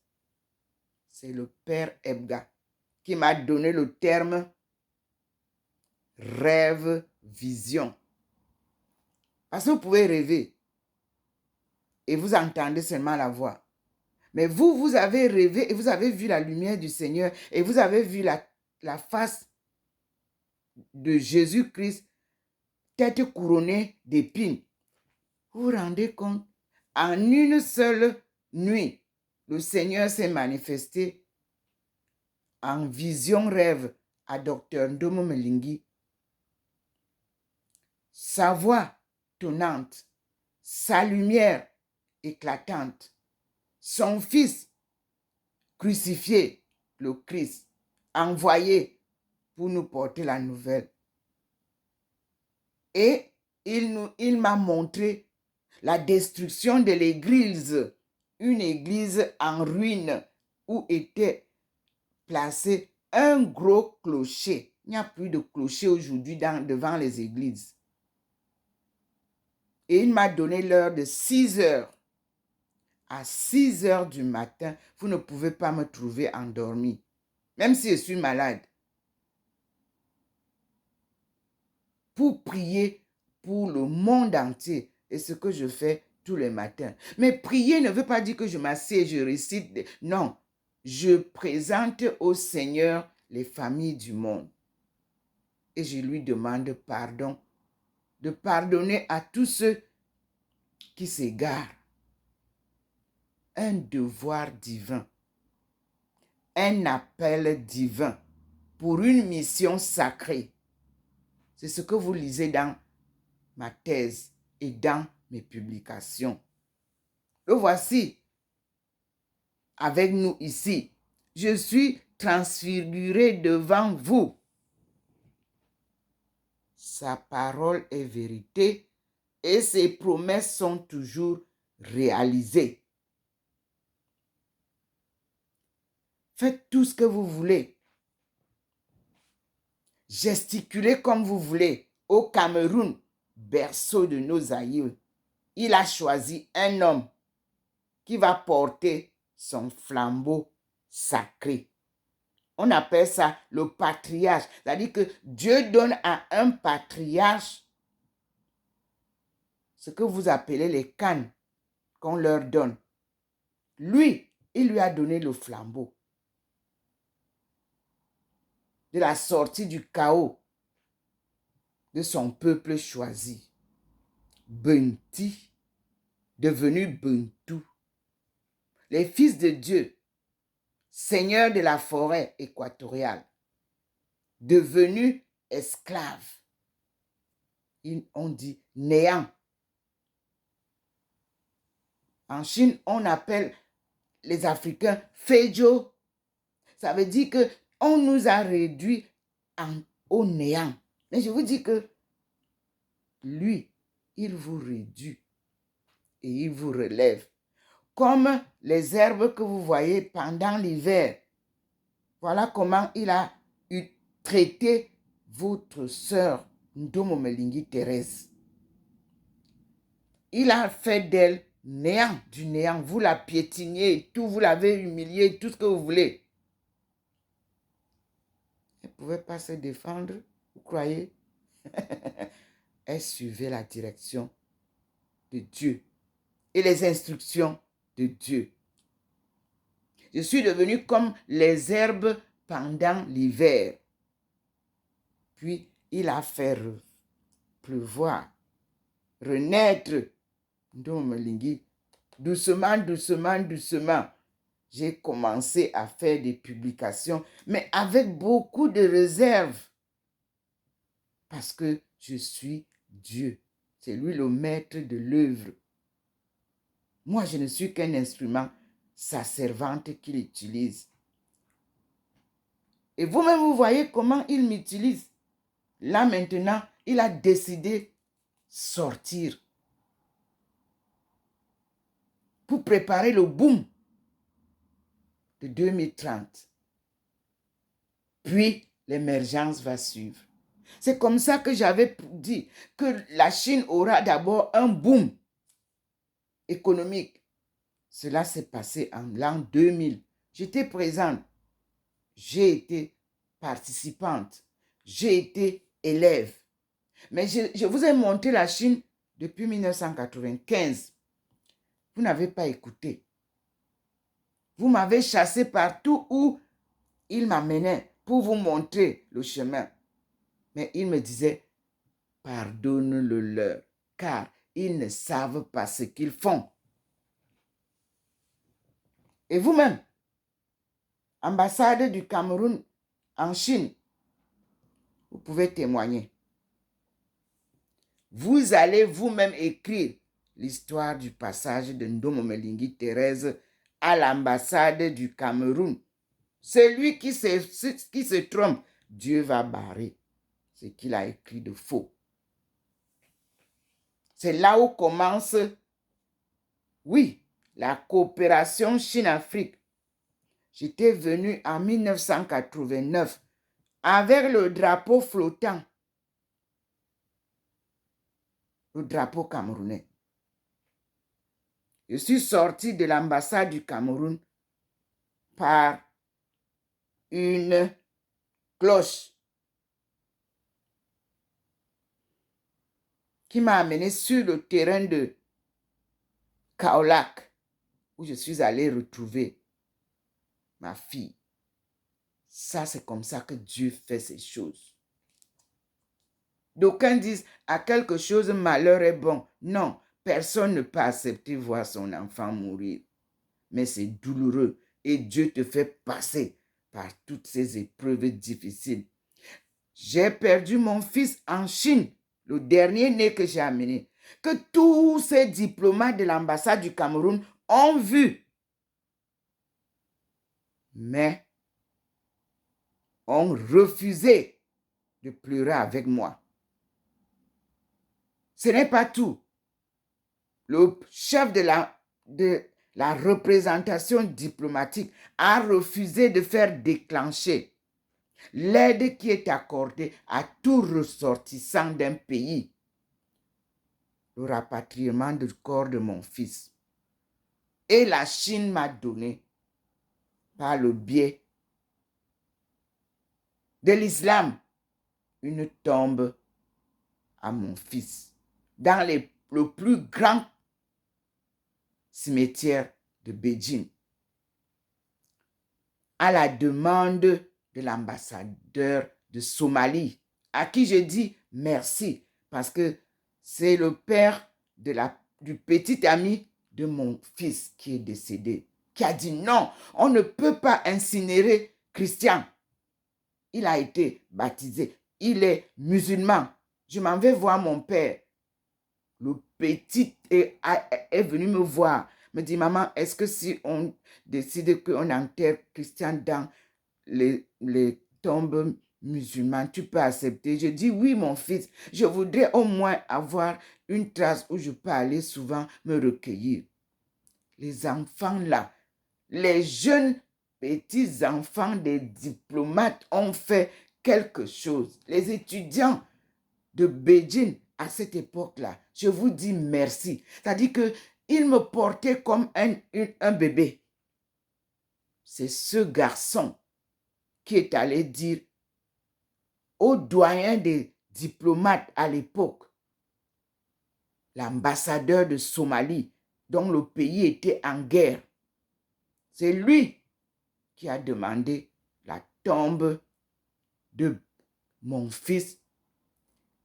C'est le père Ebga qui m'a donné le terme rêve vision. Parce que vous pouvez rêver et vous entendez seulement la voix. Mais vous avez rêvé et vous avez vu la lumière du Seigneur et vous avez vu la face de Jésus-Christ, tête couronnée d'épines. Vous vous rendez compte? En une seule nuit, le Seigneur s'est manifesté en vision rêve à Dr Ndomo Melingi. Sa voix tonnante, sa lumière éclatante, son fils crucifié, le Christ, envoyé pour nous porter la nouvelle. Et il m'a montré la destruction de l'église, une église en ruine où était placé un gros clocher. Il n'y a plus de clocher aujourd'hui devant les églises. Et il m'a donné l'heure de 6 heures. À 6 heures du matin, vous ne pouvez pas me trouver endormi, même si je suis malade. Pour prier pour le monde entier. Et ce que je fais tous les matins. Mais prier ne veut pas dire que je m'assieds, je récite. Non, je présente au Seigneur les familles du monde. Et je lui demande pardon. De pardonner à tous ceux qui s'égarent. Un devoir divin. Un appel divin pour une mission sacrée. C'est ce que vous lisez dans ma thèse et dans mes publications. Le voici avec nous ici. Je suis transfiguré devant vous. Sa parole est vérité et ses promesses sont toujours réalisées. Faites tout ce que vous voulez. Gesticulez comme vous voulez. Au Cameroun, berceau de nos aïeux, il a choisi un homme qui va porter son flambeau sacré. On appelle ça le patriarche. C'est-à-dire que Dieu donne à un patriarche ce que vous appelez les cannes qu'on leur donne. Lui, il lui a donné le flambeau. De la sortie du chaos de son peuple choisi. Bunti, devenu Buntu. Les fils de Dieu, seigneurs de la forêt équatoriale, devenus esclaves. On dit néant. En Chine, on appelle les Africains Fejo. Ça veut dire qu'on nous a réduits au néant. Mais je vous dis que lui, il vous réduit et il vous relève. Comme les herbes que vous voyez pendant l'hiver. Voilà comment il a traité votre sœur Ndomo Melingi Thérèse. Il a fait d'elle néant, du néant. Vous la piétiniez, tout, vous l'avez humiliée, tout ce que vous voulez. Elle ne pouvait pas se défendre, vous croyez? Elle suivait la direction de Dieu et les instructions de Dieu. Je suis devenu comme les herbes pendant l'hiver. Puis, il a fait pleuvoir, renaître. Doucement, doucement, doucement. J'ai commencé à faire des publications, mais avec beaucoup de réserve. Parce que je suis Dieu. C'est lui le maître de l'œuvre. Moi, je ne suis qu'un instrument, sa servante qu'il utilise. Et vous-même, vous voyez comment il m'utilise. Là, maintenant, il a décidé sortir pour préparer le boom de 2030. Puis, l'émergence va suivre. C'est comme ça que j'avais dit que la Chine aura d'abord un boom économique. Cela s'est passé en l'an 2000. J'étais présente. J'ai été participante. J'ai été élève. Mais je vous ai montré la Chine depuis 1995. Vous n'avez pas écouté. Vous m'avez chassé partout où il m'amenait pour vous montrer le chemin. Mais il me disait, pardonne-le leur, car ils ne savent pas ce qu'ils font. Et vous-même, ambassade du Cameroun en Chine, vous pouvez témoigner. Vous allez vous-même écrire l'histoire du passage de Ndomomelingi Thérèse à l'ambassade du Cameroun. Celui qui se trompe, Dieu va barrer ce qu'il a écrit de faux. C'est là où commence, oui, la coopération Chine-Afrique. J'étais venu en 1989 avec le drapeau flottant, le drapeau camerounais. Je suis sorti de l'ambassade du Cameroun par une cloche qui m'a amené sur le terrain de Kaolack, où je suis allé retrouver ma fille. Ça, c'est comme ça que Dieu fait ces choses. D'aucuns disent, à quelque chose, malheur est bon. Non, personne ne peut accepter voir son enfant mourir. Mais c'est douloureux et Dieu te fait passer par toutes ces épreuves difficiles. J'ai perdu mon fils en Chine, le dernier né que j'ai amené, que tous ces diplomates de l'ambassade du Cameroun ont vu. Mais ont refusé de pleurer avec moi. Ce n'est pas tout. Le chef de la représentation diplomatique a refusé de faire déclencher l'aide qui est accordée à tout ressortissant d'un pays. Le rapatriement du corps de mon fils. Et la Chine m'a donné, par le biais de l'islam, une tombe à mon fils dans le plus grand cimetière de Beijing, à la demande de l'ambassadeur de Somalie, à qui je dis merci, parce que c'est le père du petit ami de mon fils qui est décédé, qui a dit non, on ne peut pas incinérer Christian. Il a été baptisé, il est musulman. Je m'en vais voir mon père. Le petit est venu me voir, me dit, maman, est-ce que si on décide qu'on enterre Christian dans les tombes musulmanes, tu peux accepter? Je dis, oui, mon fils, je voudrais au moins avoir une trace où je peux aller souvent me recueillir. Les enfants là, les jeunes petits enfants des diplomates ont fait quelque chose. Les étudiants de Beijing, à cette époque-là, je vous dis merci. C'est-à-dire qu'ils me portaient comme un bébé. C'est ce garçon qui est allé dire au doyen des diplomates à l'époque, l'ambassadeur de Somalie, dont le pays était en guerre. C'est lui qui a demandé la tombe de mon fils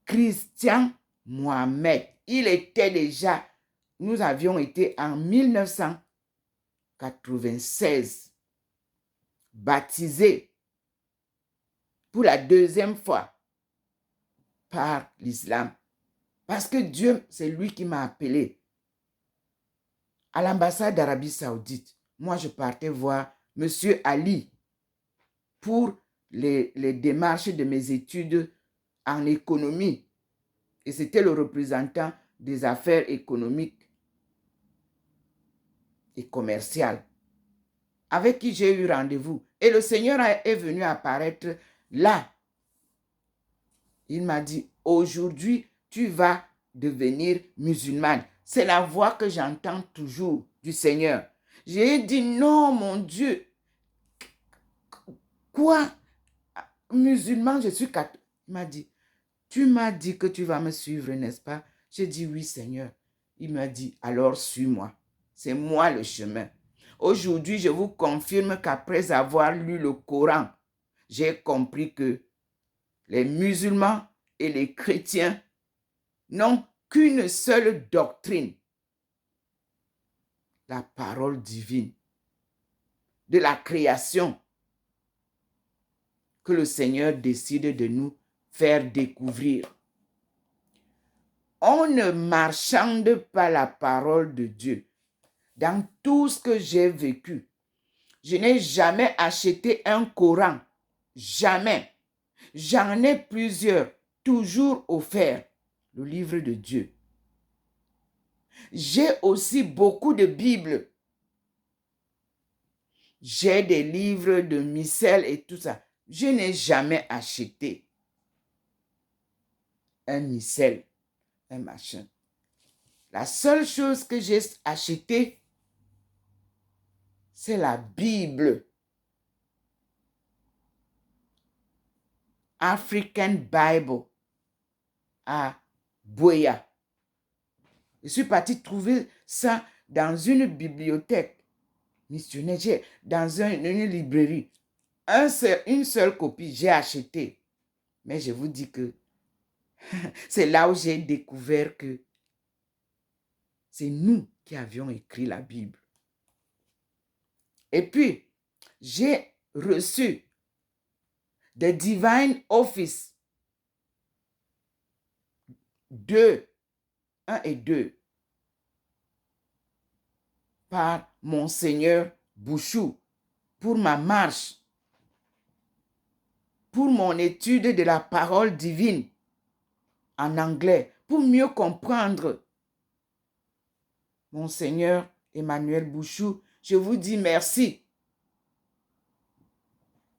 Christian Mohamed. Il était déjà, nous avions été en 1996 baptisé pour la deuxième fois par l'islam. Parce que Dieu, c'est lui qui m'a appelé à l'ambassade d'Arabie Saoudite. Moi, je partais voir M. Ali pour les démarches de mes études en économie. Et c'était le représentant des affaires économiques et commerciales avec qui j'ai eu rendez-vous. Et le Seigneur est venu apparaître là. Il m'a dit, aujourd'hui, tu vas devenir musulmane. C'est la voix que j'entends toujours du Seigneur. J'ai dit, non, mon Dieu. Quoi? Musulman, je suis catholique. Il m'a dit, tu m'as dit que tu vas me suivre, n'est-ce pas? J'ai dit, oui, Seigneur. Il m'a dit, alors suis-moi. C'est moi le chemin. Aujourd'hui, je vous confirme qu'après avoir lu le Coran, j'ai compris que les musulmans et les chrétiens n'ont qu'une seule doctrine, la parole divine de la création que le Seigneur décide de nous faire découvrir. On ne marchande pas la parole de Dieu. Dans tout ce que j'ai vécu, je n'ai jamais acheté un Coran. Jamais. J'en ai plusieurs, toujours offerts. Le livre de Dieu. J'ai aussi beaucoup de Bibles. J'ai des livres de missel et tout ça. Je n'ai jamais acheté un missel, un machin. La seule chose que j'ai acheté, c'est la Bible. African Bible à Buea. Je suis partie trouver ça dans une bibliothèque missionnaire, dans une librairie. Une seule copie, j'ai acheté. Mais je vous dis que c'est là où j'ai découvert que c'est nous qui avions écrit la Bible. Et puis, j'ai reçu The Divine Office 1 et 2 par Monseigneur Bouchou pour ma marche, pour mon étude de la parole divine en anglais, pour mieux comprendre. Monseigneur Emmanuel Bouchou, je vous dis merci.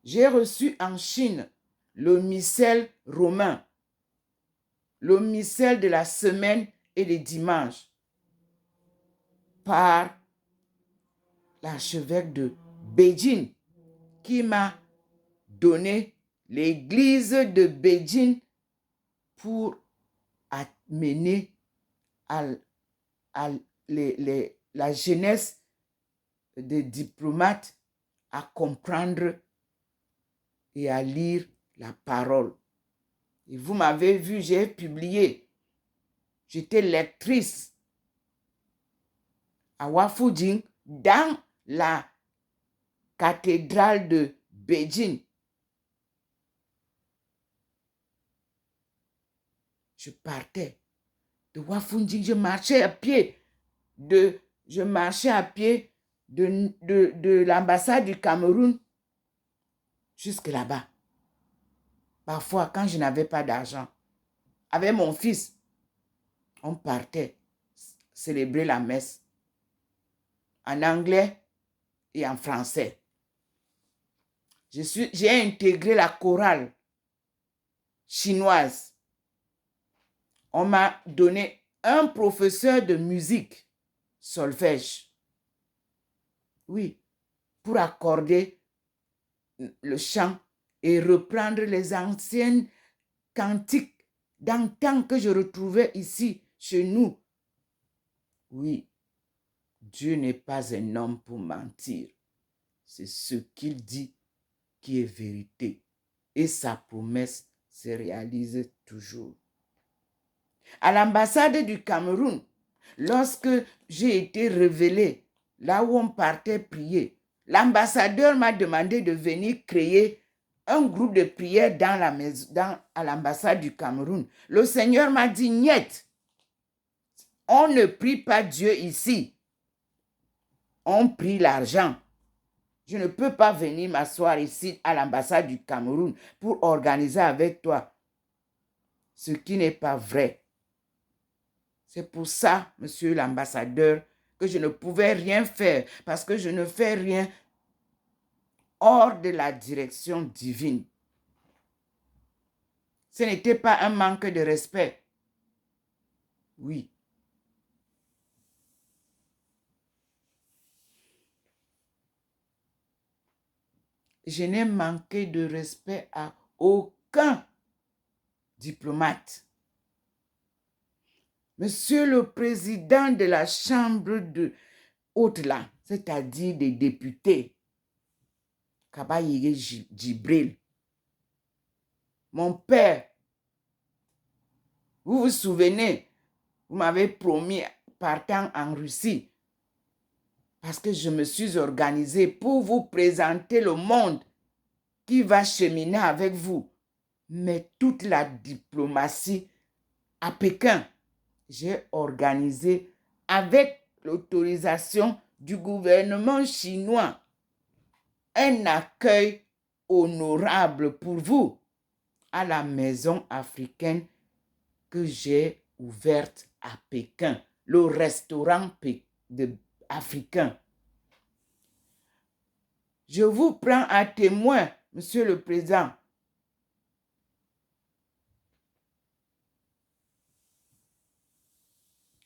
J'ai reçu en Chine le missel romain, le missel de la semaine et les dimanches par l'archevêque de Beijing qui m'a donné l'église de Beijing pour amener la jeunesse des diplomates à comprendre et à lire la parole. Et vous m'avez vu, j'ai publié. J'étais lectrice à Wafujing dans la cathédrale de Beijing. Je partais de Wafujing, je marchais à pied de l'ambassade du Cameroun jusque là-bas. Parfois, quand je n'avais pas d'argent, avec mon fils, on partait célébrer la messe en anglais et en français. J'ai intégré la chorale chinoise. On m'a donné un professeur de musique, solfège. Oui, pour accorder le chant et reprendre les anciennes cantiques d'antan que je retrouvais ici, chez nous. Oui, Dieu n'est pas un homme pour mentir. C'est ce qu'il dit qui est vérité. Et sa promesse se réalise toujours. À l'ambassade du Cameroun, lorsque j'ai été révélée, là où on partait prier, l'ambassadeur m'a demandé de venir créer un groupe de prière à l'ambassade du Cameroun. Le Seigneur m'a dit, niet, on ne prie pas Dieu ici. On prie l'argent. Je ne peux pas venir m'asseoir ici à l'ambassade du Cameroun pour organiser avec toi ce qui n'est pas vrai. C'est pour ça, monsieur l'ambassadeur, que je ne pouvais rien faire parce que je ne fais rien hors de la direction divine. Ce n'était pas un manque de respect. Oui. Je n'ai manqué de respect à aucun diplomate. Monsieur le président de la chambre de haute là, c'est-à-dire des députés, Kabayige Djibril, mon père, vous vous souvenez, vous m'avez promis partant en Russie, parce que je me suis organisée pour vous présenter le monde qui va cheminer avec vous. Mais toute la diplomatie à Pékin, j'ai organisé avec l'autorisation du gouvernement chinois un accueil honorable pour vous à la maison africaine que j'ai ouverte à Pékin, le restaurant africain. Je vous prends à témoin, monsieur le président.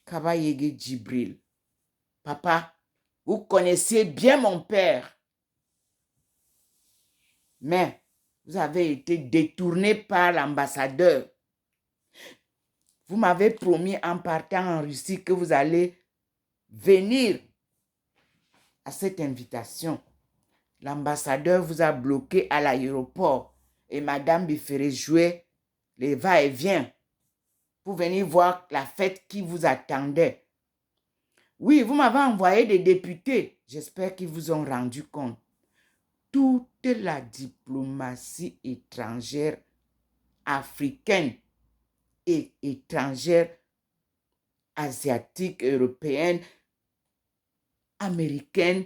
Kabayege Djibril. Papa, vous connaissiez bien mon père. Mais vous avez été détourné par l'ambassadeur. Vous m'avez promis en partant en Russie que vous allez venir à cette invitation. L'ambassadeur vous a bloqué à l'aéroport et Madame Bifere jouait les va-et-vient pour venir voir la fête qui vous attendait. Oui, vous m'avez envoyé des députés. J'espère qu'ils vous ont rendu compte. Toute la diplomatie étrangère, africaine et étrangère, asiatique, européenne, américaine.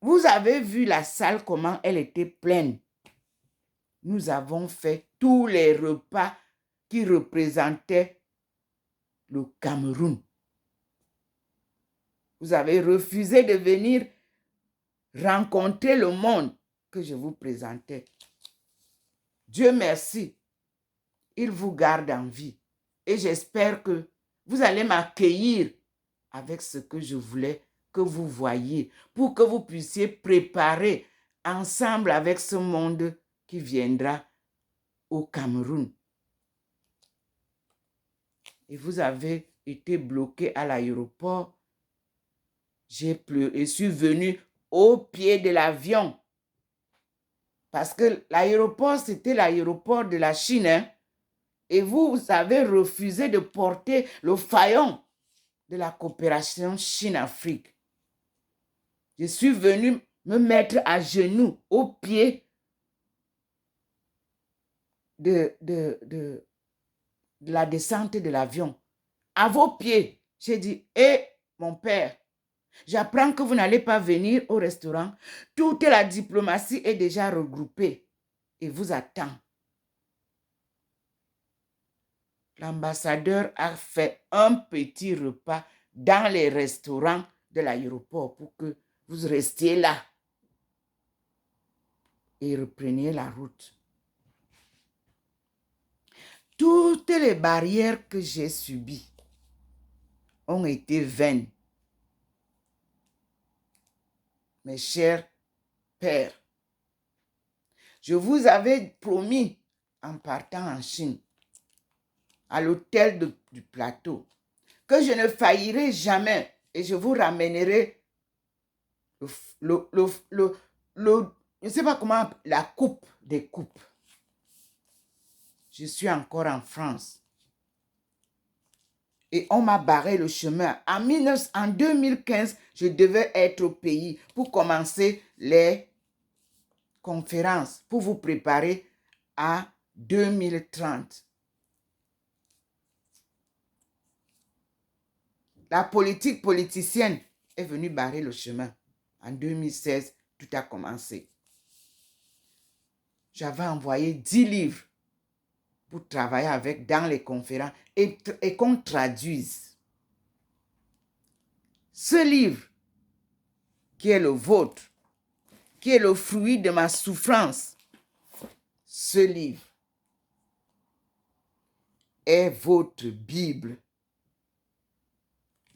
Vous avez vu la salle, comment elle était pleine. Nous avons fait tous les repas qui représentaient le Cameroun. Vous avez refusé de venir rencontrer le monde que je vous présentais. Dieu merci, il vous garde en vie. Et j'espère que vous allez m'accueillir avec ce que je voulais que vous voyiez, pour que vous puissiez préparer ensemble avec ce monde qui viendra au Cameroun. Et vous avez été bloqué à l'aéroport. J'ai pleuré et suis venu au pied de l'avion. Parce que l'aéroport, c'était l'aéroport de la Chine. Hein? Et vous avez refusé de porter le faïon de la coopération Chine-Afrique. Je suis venu me mettre à genoux au pied de la descente de l'avion. À vos pieds, j'ai dit, mon père, j'apprends que vous n'allez pas venir au restaurant. Toute la diplomatie est déjà regroupée et vous attend. L'ambassadeur a fait un petit repas dans les restaurants de l'aéroport pour que vous restiez là et repreniez la route. Toutes les barrières que j'ai subies ont été vaines. Mes chers pères, je vous avais promis en partant en Chine, à l'hôtel du plateau, que je ne faillirai jamais et je vous ramènerai je ne sais pas comment, la coupe des coupes. Je suis encore en France. Et on m'a barré le chemin. En 2015, je devais être au pays pour commencer les conférences, pour vous préparer à 2030. La politique politicienne est venue barrer le chemin. En 2016, tout a commencé. J'avais envoyé 10 livres pour travailler avec dans les conférences et qu'on traduise. Ce livre, qui est le vôtre, qui est le fruit de ma souffrance, ce livre est votre Bible,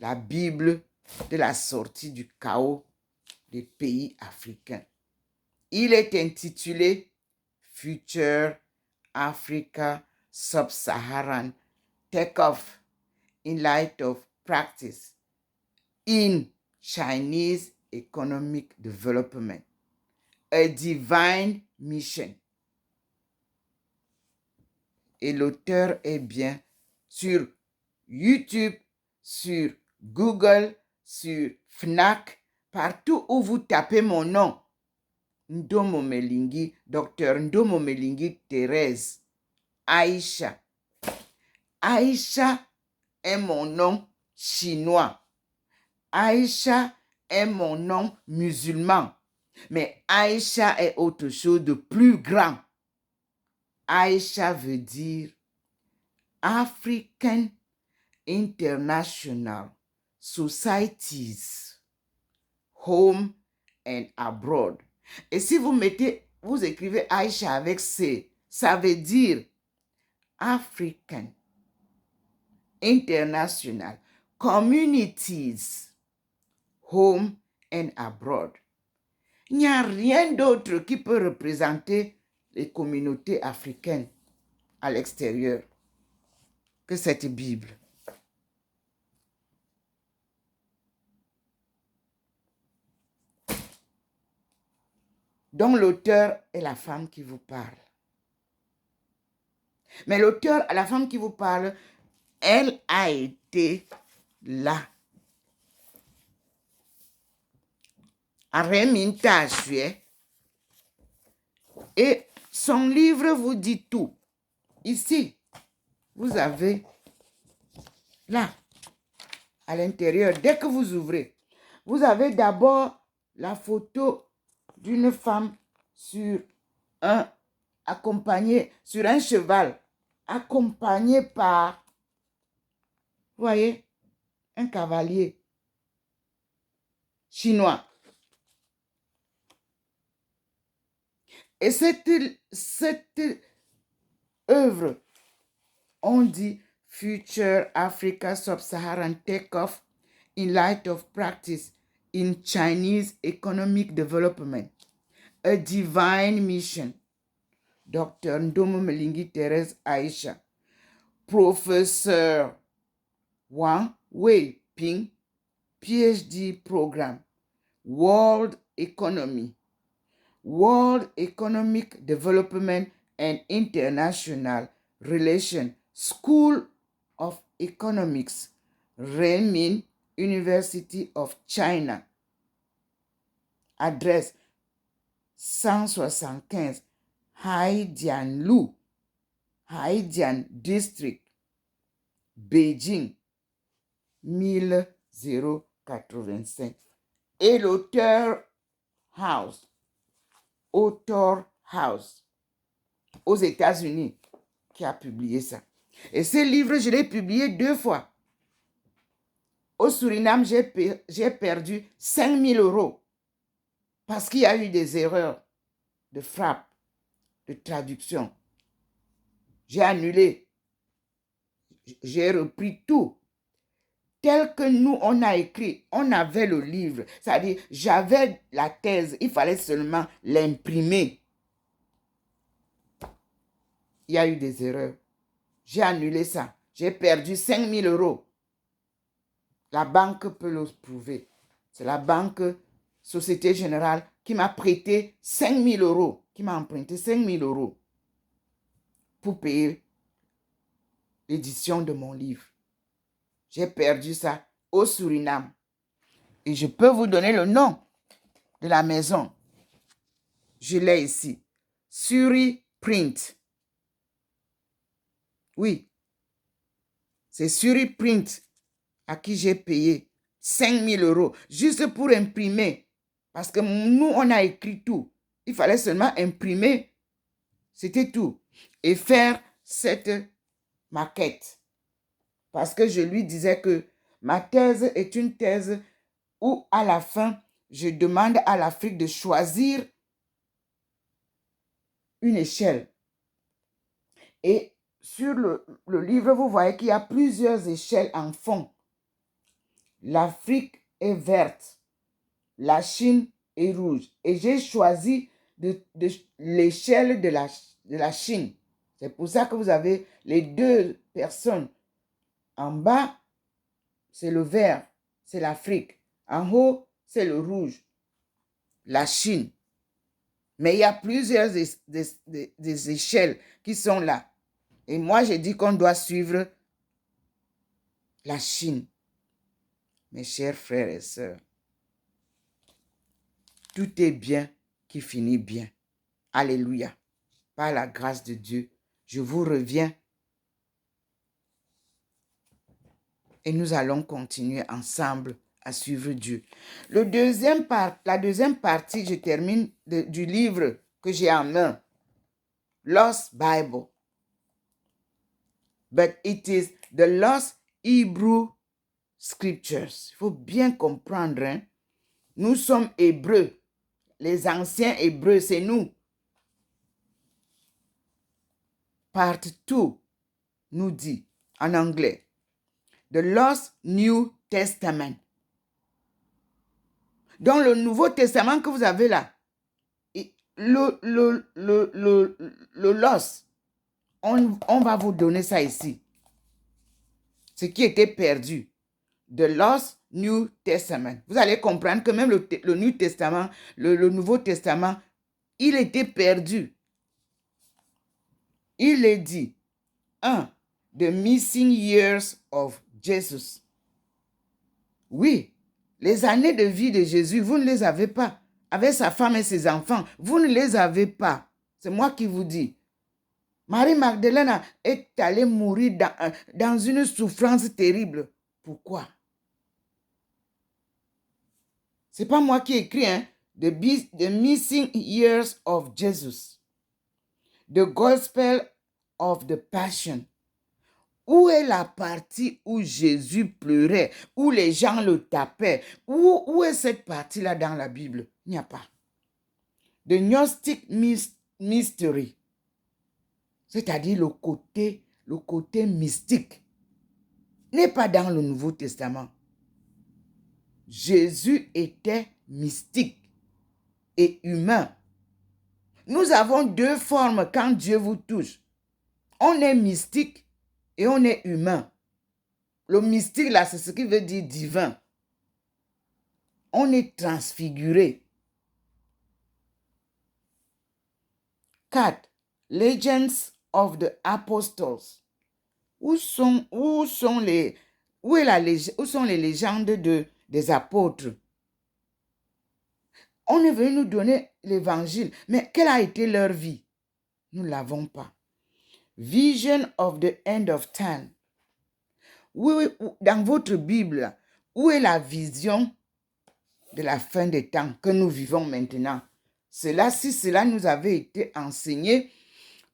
la Bible de la sortie du chaos des pays africains. Il est intitulé Future Africa Sub-Saharan Take-Off in Light of Practice in Chinese Economic Development, a Divine Mission. Et l'auteur est bien sur YouTube, sur Google, sur Fnac, partout où vous tapez mon nom. Ndomo Melingi, Dr Ndomo Melingi Thérèse, Aïcha. Aïcha est mon nom chinois. Aïcha est mon nom musulman. Mais Aïcha est autre chose de plus grand. Aïcha veut dire African International Societies, Home and Abroad. Et si vous écrivez Aïcha avec C, ça veut dire African International Communities, Home and Abroad. Il n'y a rien d'autre qui peut représenter les communautés africaines à l'extérieur que cette Bible. Donc l'auteur est la femme qui vous parle. Mais l'auteur, la femme qui vous parle, elle a été là. Et son livre vous dit tout. Ici, vous avez là, à l'intérieur, dès que vous ouvrez, vous avez d'abord la photo d'une femme sur un cheval, accompagné par, vous voyez, un cavalier chinois. Et cette œuvre, on dit Future Africa Sub-Saharan Take-Off in Light of Practice in Chinese Economic Development, a Divine Mission. Dr Ndomo Melingi Thérèse Aïcha, Professeur Wang Wei-Ping, PhD Program, World Economic Development and International Relations, School of Economics, Renmin University of China. Adresse 175 Haidian District, Beijing, 1085. Et l'auteur House, aux États-Unis, qui a publié ça. Et ce livre, je l'ai publié 2 fois. Au Suriname, j'ai perdu 5 000 € parce qu'il y a eu des erreurs de frappe, de traduction. J'ai annulé. J'ai repris tout. Tel que nous, on a écrit, on avait le livre. C'est-à-dire, j'avais la thèse, il fallait seulement l'imprimer. Il y a eu des erreurs. J'ai annulé ça. J'ai perdu 5 000 €. La banque peut le prouver. C'est la banque Société Générale qui m'a prêté 5 000 €, qui m'a emprunté 5 000 € pour payer l'édition de mon livre. J'ai perdu ça au Suriname. Et je peux vous donner le nom de la maison. Je l'ai ici. Suri Print. Oui. C'est Suri Print à qui j'ai payé 5 000 € juste pour imprimer. Parce que nous, on a écrit tout. Il fallait seulement imprimer. C'était tout. Et faire cette maquette. Parce que je lui disais que ma thèse est une thèse où à la fin, je demande à l'Afrique de choisir une échelle. Et sur le livre, vous voyez qu'il y a plusieurs échelles en fond. L'Afrique est verte, la Chine est rouge. Et j'ai choisi l'échelle de la Chine. C'est pour ça que vous avez les deux personnes. En bas, c'est le vert, c'est l'Afrique. En haut, c'est le rouge, la Chine. Mais il y a plusieurs des échelles qui sont là. Et moi, j'ai dit qu'on doit suivre la Chine. Mes chers frères et sœurs, tout est bien qui finit bien. Alléluia. Par la grâce de Dieu, je vous reviens et nous allons continuer ensemble à suivre Dieu. La deuxième partie, je termine du livre que j'ai en main, Lost Bible. But it is the Lost Hebrew Scriptures. Il faut bien comprendre, hein? Nous sommes Hébreux. Les anciens Hébreux, c'est nous. Part 2 nous dit en anglais, The Lost New Testament. Dans le Nouveau Testament que vous avez là, le lost, on va vous donner ça ici. Ce qui était perdu. The Lost New Testament. Vous allez comprendre que même le New Testament, le Nouveau Testament, il était perdu. Il est dit, 1. The missing years of Jesus. Oui, les années de vie de Jésus, vous ne les avez pas. Avec sa femme et ses enfants, vous ne les avez pas. C'est moi qui vous dis. Marie-Magdalene est allée mourir dans une souffrance terrible. Pourquoi? Ce n'est pas moi qui écris, hein? The missing years of Jesus. The gospel of the passion. Où est la partie où Jésus pleurait, où les gens le tapaient? Où est cette partie-là dans la Bible? Il n'y a pas. The Gnostic Mystery, c'est-à-dire le côté mystique, n'est pas dans le Nouveau Testament. Jésus était mystique et humain. Nous avons deux formes quand Dieu vous touche. On est mystique et on est humain. Le mystique, là, c'est ce qui veut dire divin. On est transfiguré. 4. Legends of the Apostles. Où sont les légendes des apôtres? On est venu nous donner l'évangile, mais quelle a été leur vie? Nous ne l'avons pas. Vision of the end of time. Dans votre Bible, où est la vision de la fin des temps que nous vivons maintenant? Si cela nous avait été enseigné,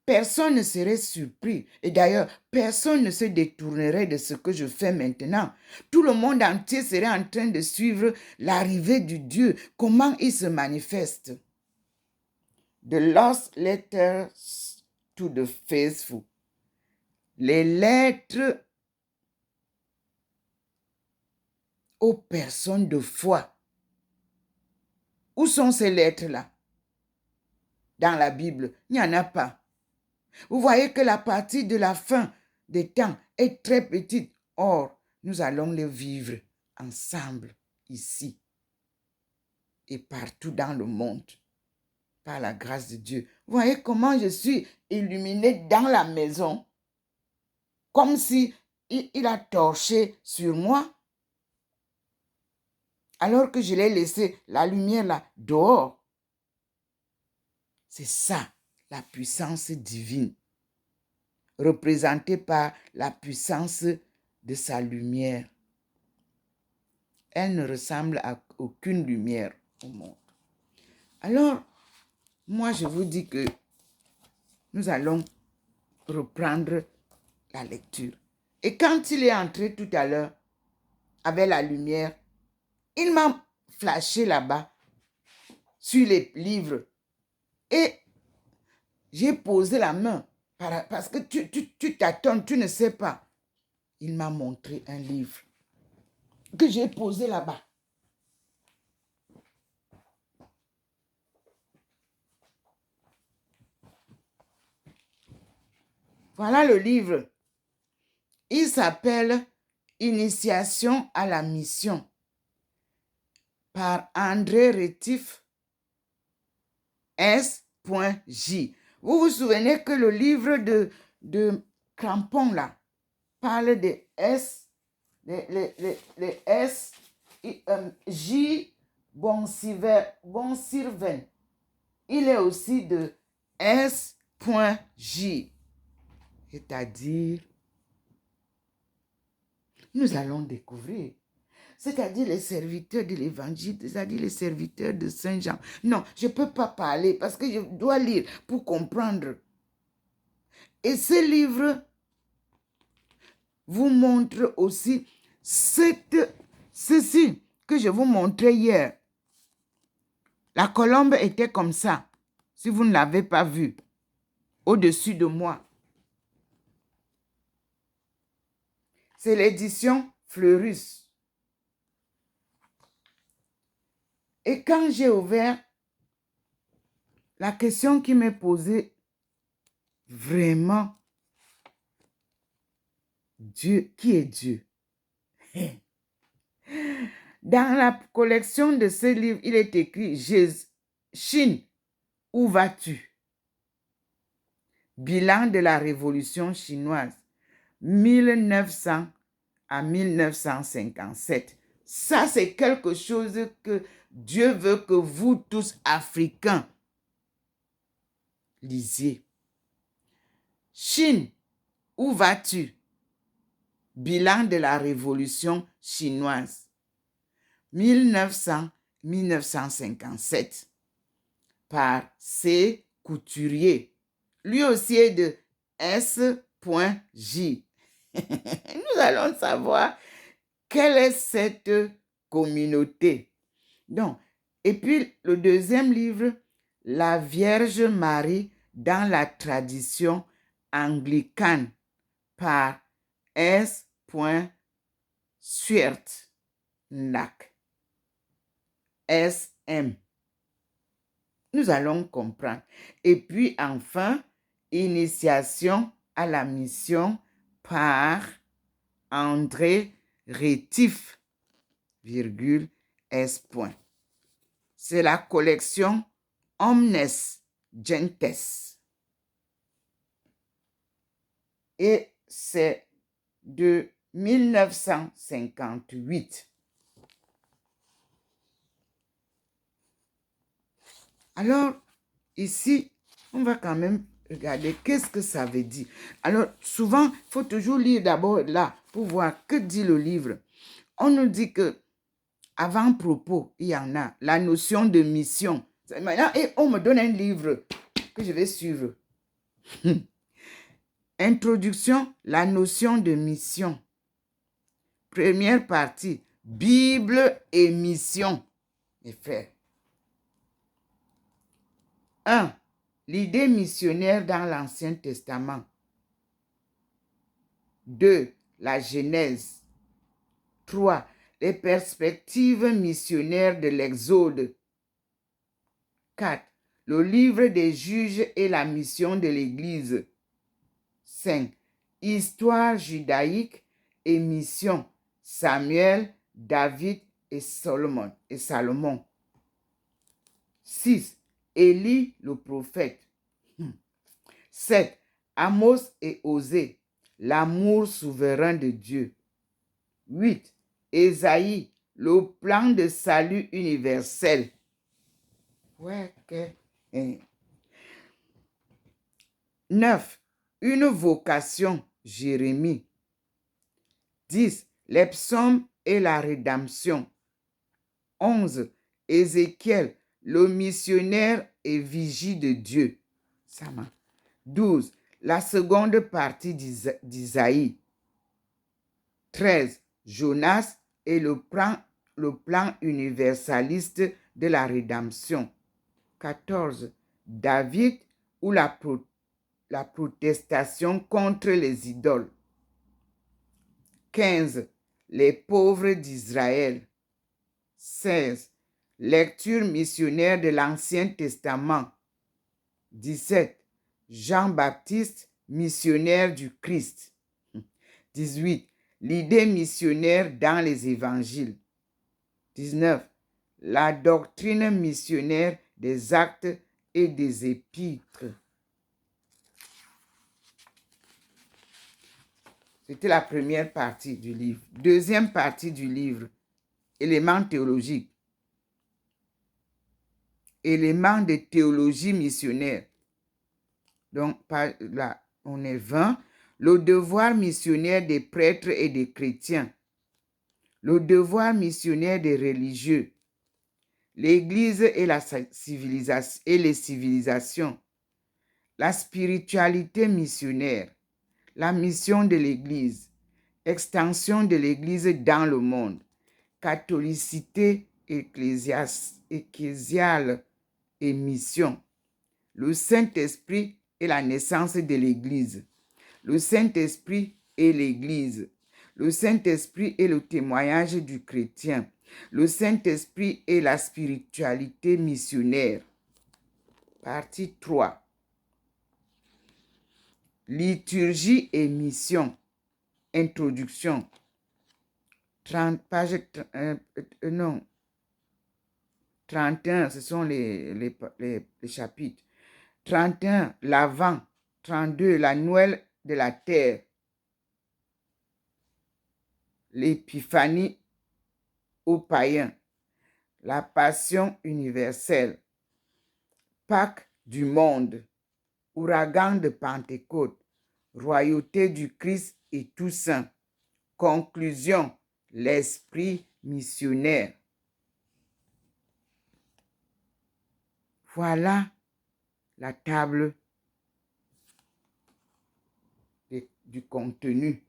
personne ne serait surpris. Et d'ailleurs, personne ne se détournerait de ce que je fais maintenant. Tout le monde entier serait en train de suivre l'arrivée du Dieu, comment il se manifeste. The lost letters to the faithful. Les lettres aux personnes de foi. Où sont ces lettres-là? Dans la Bible, il n'y en a pas. Vous voyez que la partie de la fin des temps est très petite. Or, nous allons le vivre ensemble ici et partout dans le monde par la grâce de Dieu. Vous voyez comment je suis illuminée dans la maison comme si il a torché sur moi alors que je l'ai laissé la lumière là dehors. C'est ça, la puissance divine, représentée par la puissance de sa lumière. Elle ne ressemble à aucune lumière au monde. Alors, moi, je vous dis que nous allons reprendre la lecture. Et quand il est entré tout à l'heure avec la lumière, Il m'a flashé là-bas sur les livres et j'ai posé la main parce que tu t'attends, tu ne sais pas. Il m'a montré un livre que j'ai posé là-bas. Voilà le livre. Il s'appelle Initiation à la mission par André Rétif S.J. Vous vous souvenez que le livre de Crampon là parle des S, les S, J. Bonsirven. Il est aussi de S.J. C'est-à-dire, nous allons découvrir. C'est-à-dire les serviteurs de l'évangile, c'est-à-dire les serviteurs de Saint Jean. Non, je ne peux pas parler parce que je dois lire pour comprendre. Et ce livre vous montre aussi ceci que je vous montrais hier. La colombe était comme ça, si vous ne l'avez pas vu, au-dessus de moi. C'est l'édition Fleurus. Et quand j'ai ouvert, la question qui m'est posée, vraiment, Dieu, qui est Dieu? Dans la collection de ce livre, il est écrit Chine, où vas-tu? Bilan de la Révolution chinoise, 1900 à 1957. Ça, c'est quelque chose que Dieu veut que vous tous, Africains, lisiez. Chine, où vas-tu? Bilan de la Révolution chinoise, 1900-1957, par C. Couturier. Lui aussi est de S.J. Nous allons savoir quelle est cette communauté. Donc, et puis le deuxième livre, La Vierge Marie dans la tradition anglicane, par S. Swiert-Nack. SM. Nous allons comprendre. Et puis enfin, Initiation à la mission par André Rétif, S. C'est la collection Omnes Gentes. Et c'est de 1958. Alors, ici, on va quand même regarder qu'est-ce que ça veut dire. Alors, souvent, il faut toujours lire d'abord là pour voir que dit le livre. On nous dit que avant-propos, il y en a la notion de mission. Maintenant, et on me donne un livre que je vais suivre. Introduction, la notion de mission. Première partie, Bible et mission. Mes frères. 1. L'idée missionnaire dans l'Ancien Testament. 2. La Genèse. 3. Les perspectives missionnaires de l'Exode. 4. Le livre des juges et la mission de l'Église. 5. Histoire judaïque et mission. Samuel, David et Salomon. 6. Élie le prophète. 7. Amos et Osée, l'amour souverain de Dieu. 8. Ésaïe, le plan de salut universel. 9. Une vocation, Jérémie. 10. Les psaumes et la rédemption. 11. Ézéchiel, le missionnaire et vigie de Dieu. 12. La seconde partie d'Isaïe. 13. Jonas et le plan le plan universaliste de la rédemption. 14. David ou la protestation contre les idoles. 15. Les pauvres d'Israël. 16. Lecture missionnaire de l'Ancien Testament. 17. Jean-Baptiste, missionnaire du Christ. 18. L'idée missionnaire dans les évangiles. 19. La doctrine missionnaire des actes et des épîtres. C'était la première partie du livre. Deuxième partie du livre, éléments théologiques. Éléments de théologie missionnaire. Donc, là, on est 20. Le devoir missionnaire des prêtres et des chrétiens. Le devoir missionnaire des religieux. L'Église et les civilisations. La spiritualité missionnaire. La mission de l'Église. Extension de l'Église dans le monde. Catholicité ecclésiale et mission. Le Saint-Esprit et la naissance de l'Église. Le Saint-Esprit et l'Église. Le Saint-Esprit et le témoignage du chrétien. Le Saint-Esprit et la spiritualité missionnaire. Partie 3. Liturgie et mission. Introduction. 31, ce sont les chapitres. 31, l'Avent. 32, la Noël de la terre. L'épiphanie aux païens. La passion universelle. Pâques du monde. Ouragan de Pentecôte. Royauté du Christ et Toussaint. Conclusion, l'esprit missionnaire. Voilà la table du contenu.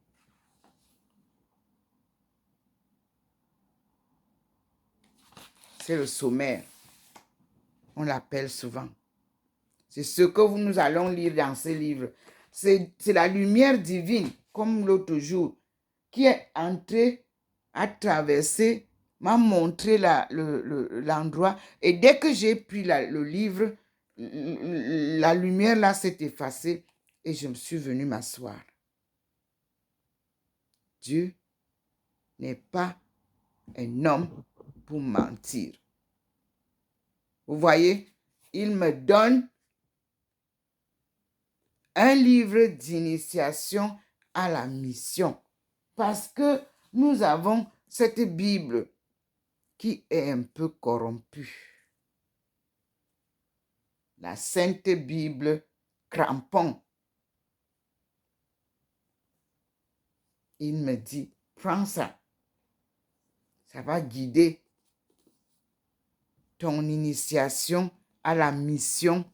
C'est le sommaire. On l'appelle souvent. C'est ce que nous allons lire dans ce livre. C'est la lumière divine, comme l'autre jour, qui est entrée, a traversé, m'a montré l'endroit. Et dès que j'ai pris le livre, la lumière là s'est effacée et je me suis venue m'asseoir. Dieu n'est pas un homme pour mentir. Vous voyez, il me donne un livre d'initiation à la mission. Parce que nous avons cette Bible qui est un peu corrompue. La Sainte Bible crampon. Il me dit, prends ça. Ça va guider ton initiation à la mission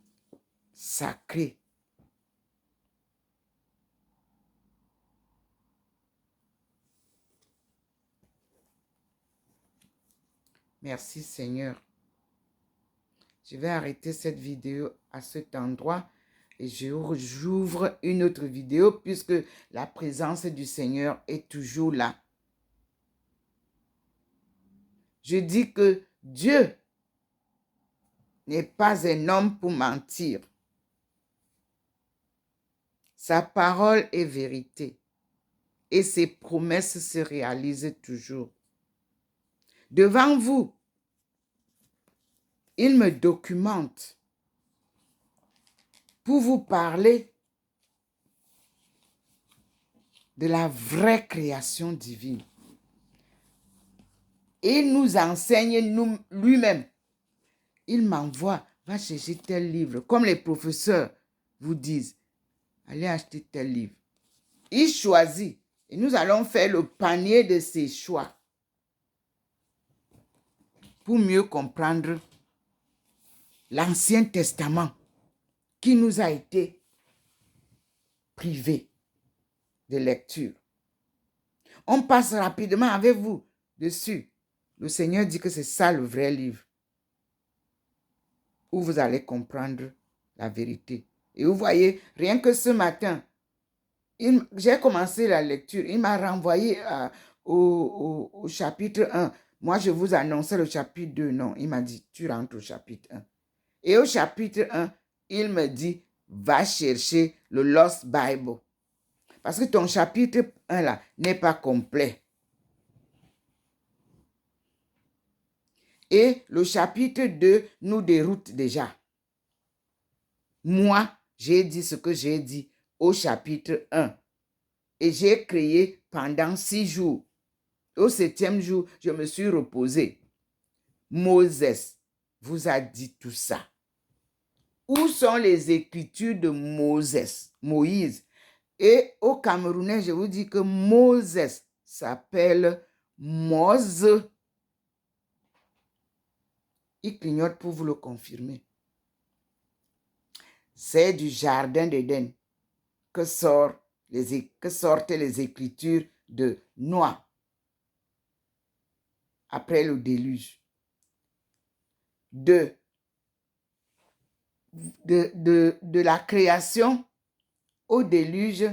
sacrée. Merci Seigneur. Je vais arrêter cette vidéo à cet endroit et j'ouvre une autre vidéo puisque la présence du Seigneur est toujours là. Je dis que Dieu n'est pas un homme pour mentir. Sa parole est vérité et ses promesses se réalisent toujours. Devant vous, il me documente pour vous parler de la vraie création divine. Il nous enseigne lui-même. Il m'envoie, va chercher tel livre. Comme les professeurs vous disent, allez acheter tel livre. Il choisit et nous allons faire le panier de ses choix pour mieux comprendre l'Ancien Testament qui nous a été privé de lecture. On passe rapidement avec vous dessus. Le Seigneur dit que c'est ça le vrai livre, où vous allez comprendre la vérité. Et vous voyez, rien que ce matin, j'ai commencé la lecture. Il m'a renvoyé au chapitre 1. Moi, je vous annonçais le chapitre 2. Non, il m'a dit, tu rentres au chapitre 1. Et au chapitre 1, il me dit, va chercher le Lost Bible. Parce que ton chapitre 1 là n'est pas complet. Et le chapitre 2 nous déroute déjà. Moi, j'ai dit ce que j'ai dit au chapitre 1. Et j'ai créé pendant 6 jours. Au 7e jour, je me suis reposé. Moses vous a dit tout ça. Où sont les écritures de Moïse? Et au Camerounais, je vous dis que Moses s'appelle Mose. Il clignote pour vous le confirmer. C'est du jardin d'Éden que sortent les écritures de Noé après le déluge. De la création au déluge,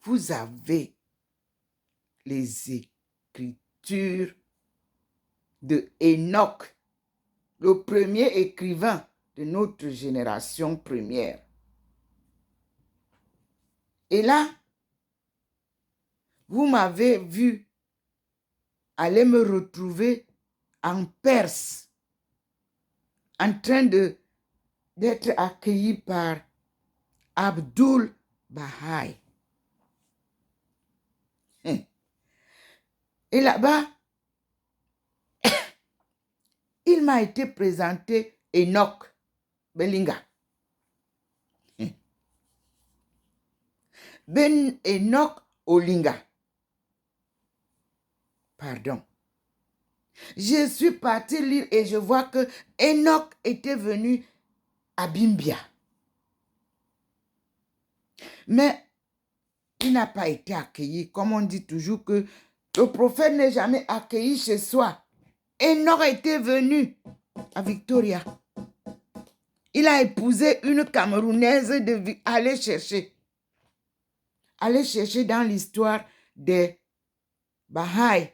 vous avez les écritures de Enoch, le premier écrivain de notre génération première. Et là, vous m'avez vu aller me retrouver en Perse, en train d'être accueilli par Abdul Baha'i. Et là-bas, il m'a été présenté Enoch Belinga. Ben Enoch Olinga. Pardon. Je suis partie lire et je vois que Enoch était venu à Bimbia. Mais il n'a pas été accueilli. Comme on dit toujours que le prophète n'est jamais accueilli chez soi. Enoch était venu à Victoria. Il a épousé une Camerounaise aller chercher dans l'histoire des Baha'i.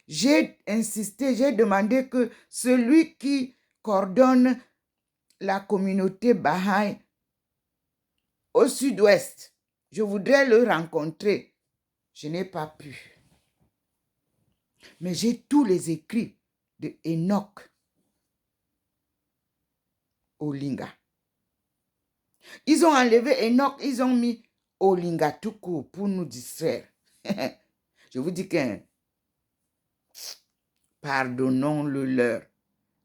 J'ai insisté, j'ai demandé que celui qui coordonne la communauté Baha'i au sud-ouest, je voudrais le rencontrer. Je n'ai pas pu. Mais j'ai tous les écrits de Enoch Olinga. Ils ont enlevé Enoch, ils ont mis Olinga tout court pour nous distraire. Je vous dis que pardonnons-le leur,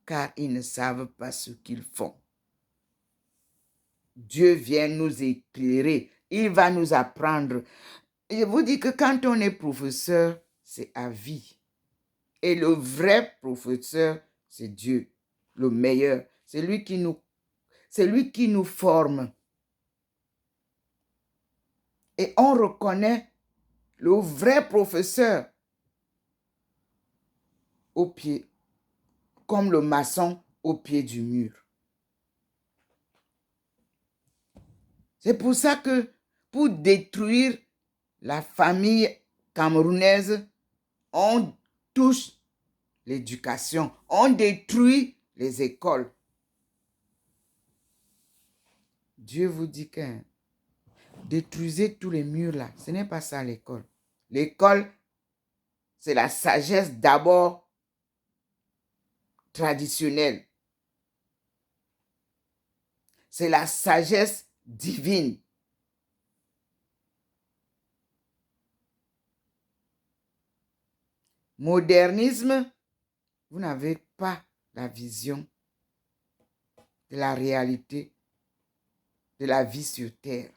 car ils ne savent pas ce qu'ils font. Dieu vient nous éclairer. Il va nous apprendre. Je vous dis que quand on est professeur, c'est à vie. Et le vrai professeur, c'est Dieu, le meilleur. C'est lui qui nous forme. Et on reconnaît le vrai professeur au pied, comme le maçon au pied du mur. C'est pour ça que pour détruire la famille camerounaise, on touche l'éducation, on détruit les écoles. Dieu vous dit que détruisez tous les murs là. Ce n'est pas ça l'école. L'école, c'est la sagesse d'abord traditionnelle. C'est la sagesse divine. Modernisme, vous n'avez pas la vision de la réalité de la vie sur terre.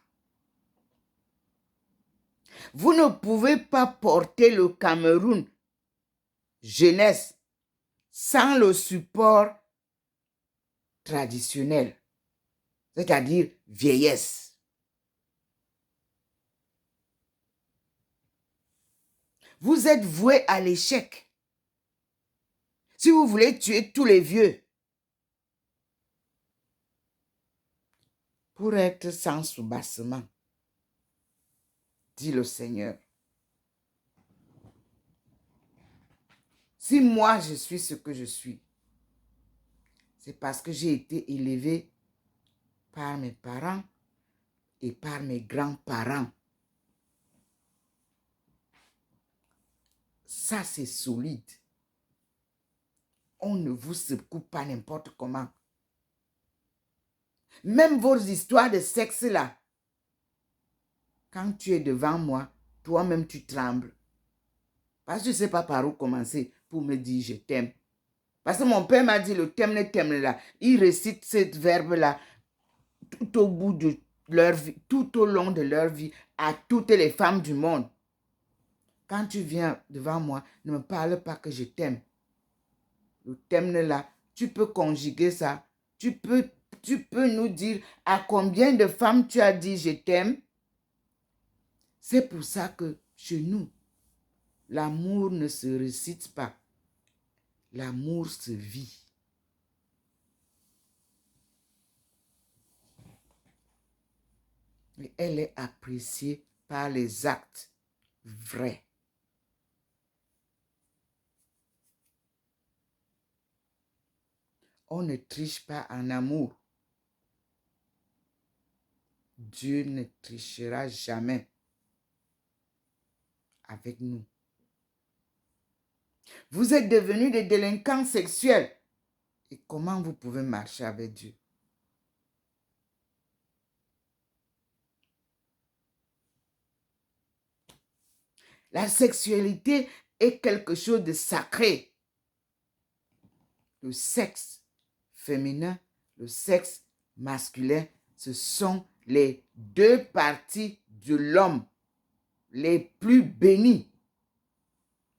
Vous ne pouvez pas porter le Cameroun jeunesse sans le support traditionnel, c'est-à-dire vieillesse. Vous êtes voué à l'échec Si vous voulez tuer tous les vieux pour être sans soubassement, dit le Seigneur. Si moi je suis ce que je suis, c'est parce que j'ai été élevé par mes parents et par mes grands-parents. Ça, c'est solide. On ne vous secoue pas n'importe comment. Même vos histoires de sexe là, quand tu es devant moi, toi-même tu trembles. Parce que je ne sais pas par où commencer pour me dire je t'aime. Parce que mon père m'a dit le t'aime là. Il récite ce verbe-là tout au bout de leur vie, tout au long de leur vie, à toutes les femmes du monde. Quand tu viens devant moi, ne me parle pas que je t'aime. Le t'aime là, tu peux conjuguer ça. Tu peux nous dire à combien de femmes tu as dit je t'aime. C'est pour ça que chez nous, l'amour ne se récite pas. L'amour se vit. Et elle est appréciée par les actes vrais. On ne triche pas en amour. Dieu ne trichera jamais avec nous. Vous êtes devenus des délinquants sexuels. Et comment vous pouvez marcher avec Dieu? La sexualité est quelque chose de sacré. Le sexe féminin, le sexe masculin, ce sont les deux parties de l'homme les plus bénies,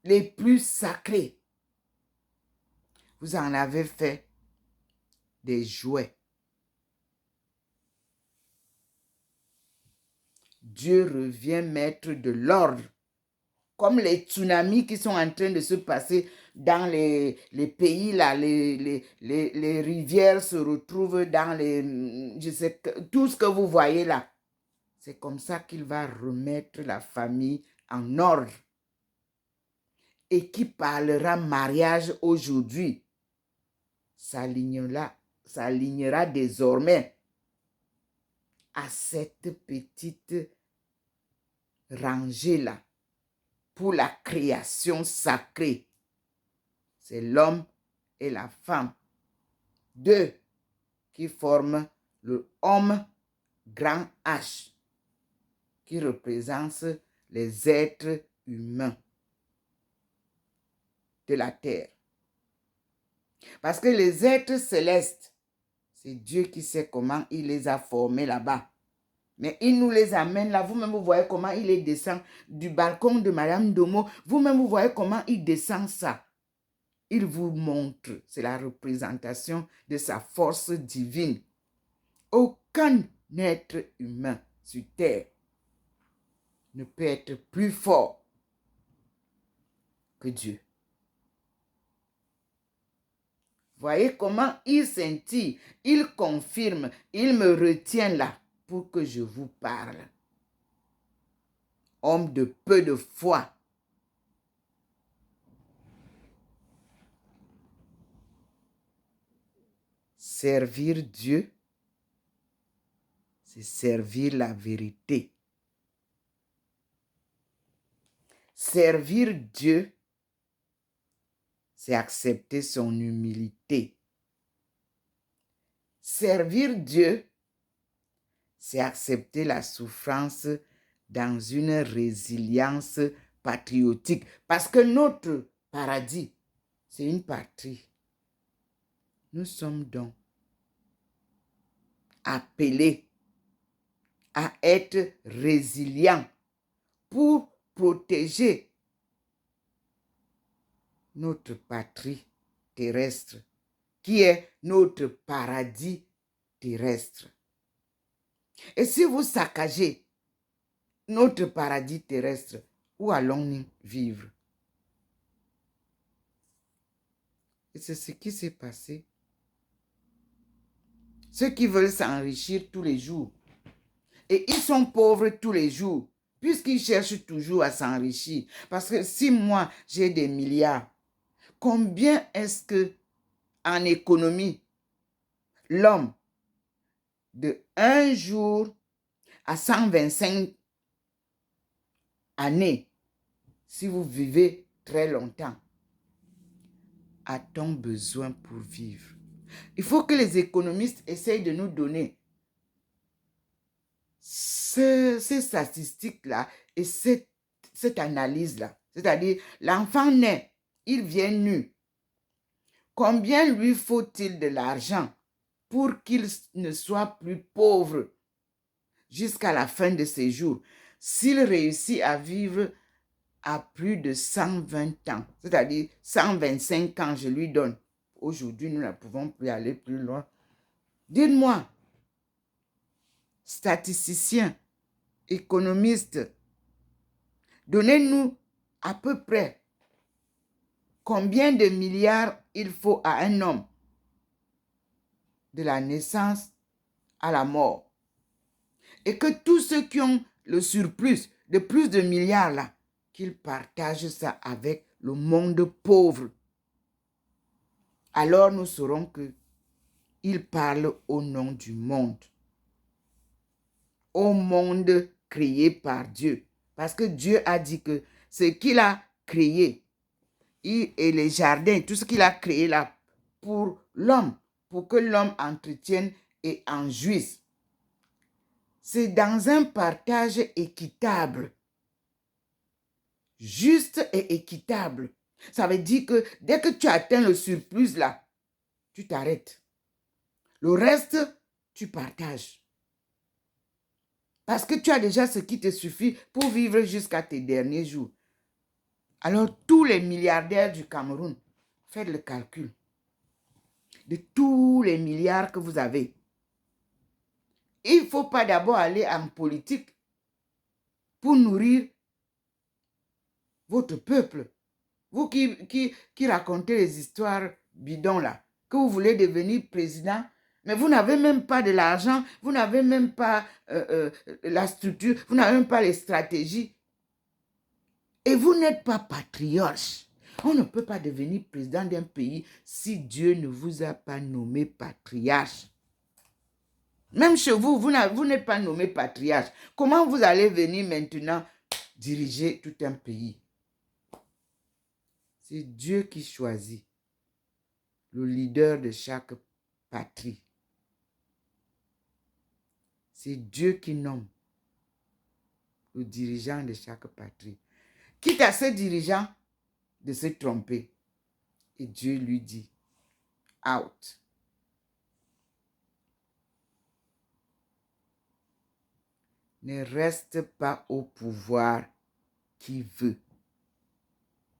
les plus sacrées. Vous en avez fait des jouets. Dieu revient maître de l'ordre. Comme les tsunamis qui sont en train de se passer dans les pays, là, les rivières se retrouvent dans je sais, tout ce que vous voyez là. C'est comme ça qu'il va remettre la famille en ordre. Et qui parlera mariage aujourd'hui s'alignera désormais à cette petite rangée-là pour la création sacrée. C'est l'homme et la femme. Deux qui forment le homme grand H, qui représente les êtres humains de la terre. Parce que les êtres célestes, c'est Dieu qui sait comment il les a formés là-bas. Mais il nous les amène là. Vous-même, vous voyez comment il les descend du balcon de Madame Domo. Vous-même, vous voyez comment il descend ça. Il vous montre. C'est la représentation de sa force divine. Aucun être humain sur terre ne peut être plus fort que Dieu. Voyez comment il scintille, il confirme, il me retient là pour que je vous parle. Homme de peu de foi. Servir Dieu, c'est servir la vérité. Servir Dieu, c'est accepter son humilité. Servir Dieu, c'est accepter la souffrance dans une résilience patriotique. Parce que notre paradis, c'est une patrie. Nous sommes donc appelés à être résilients pour protéger notre patrie terrestre, qui est notre paradis terrestre. Et si vous saccagez notre paradis terrestre, où allons-nous vivre? Et c'est ce qui s'est passé. Ceux qui veulent s'enrichir tous les jours. Et ils sont pauvres tous les jours, puisqu'ils cherchent toujours à s'enrichir. Parce que si moi, j'ai des milliards, combien est-ce que, en économie, l'homme, de un jour à 125 années, si vous vivez très longtemps, a-t-on besoin pour vivre? Il faut que les économistes essayent de nous donner ces statistiques-là et cette analyse-là. C'est-à-dire, l'enfant naît, il vient nu. Combien lui faut-il de l'argent pour qu'il ne soit plus pauvre jusqu'à la fin de ses jours, s'il réussit à vivre à plus de 120 ans, c'est-à-dire 125 ans, je lui donne. Aujourd'hui, nous ne pouvons plus aller plus loin. Dites-moi, statisticien, économiste, donnez-nous à peu près combien de milliards il faut à un homme de la naissance à la mort. Et que tous ceux qui ont le surplus de plus de milliards là, qu'ils partagent ça avec le monde pauvre. Alors nous saurons que ils parlent au nom du monde. Au monde créé par Dieu. Parce que Dieu a dit que ce qu'il a créé, et les jardins, tout ce qu'il a créé là pour l'homme, pour que l'homme entretienne et en jouisse. C'est dans un partage équitable. Juste et équitable. Ça veut dire que dès que tu atteins le surplus là, tu t'arrêtes. Le reste, tu partages. Parce que tu as déjà ce qui te suffit pour vivre jusqu'à tes derniers jours. Alors, tous les milliardaires du Cameroun, faites le calcul de tous les milliards que vous avez. Il ne faut pas d'abord aller en politique pour nourrir votre peuple. Vous qui racontez les histoires bidons là, que vous voulez devenir président, mais vous n'avez même pas de l'argent, vous n'avez même pas la structure, vous n'avez même pas les stratégies. Et vous n'êtes pas patriote. On ne peut pas devenir président d'un pays si Dieu ne vous a pas nommé patriarche. Même chez vous, vous n'êtes pas nommé patriarche. Comment vous allez venir maintenant diriger tout un pays? C'est Dieu qui choisit le leader de chaque patrie. C'est Dieu qui nomme le dirigeant de chaque patrie. Quitte à ce dirigeant de se tromper. Et Dieu lui dit, out. Ne reste pas au pouvoir qui veut,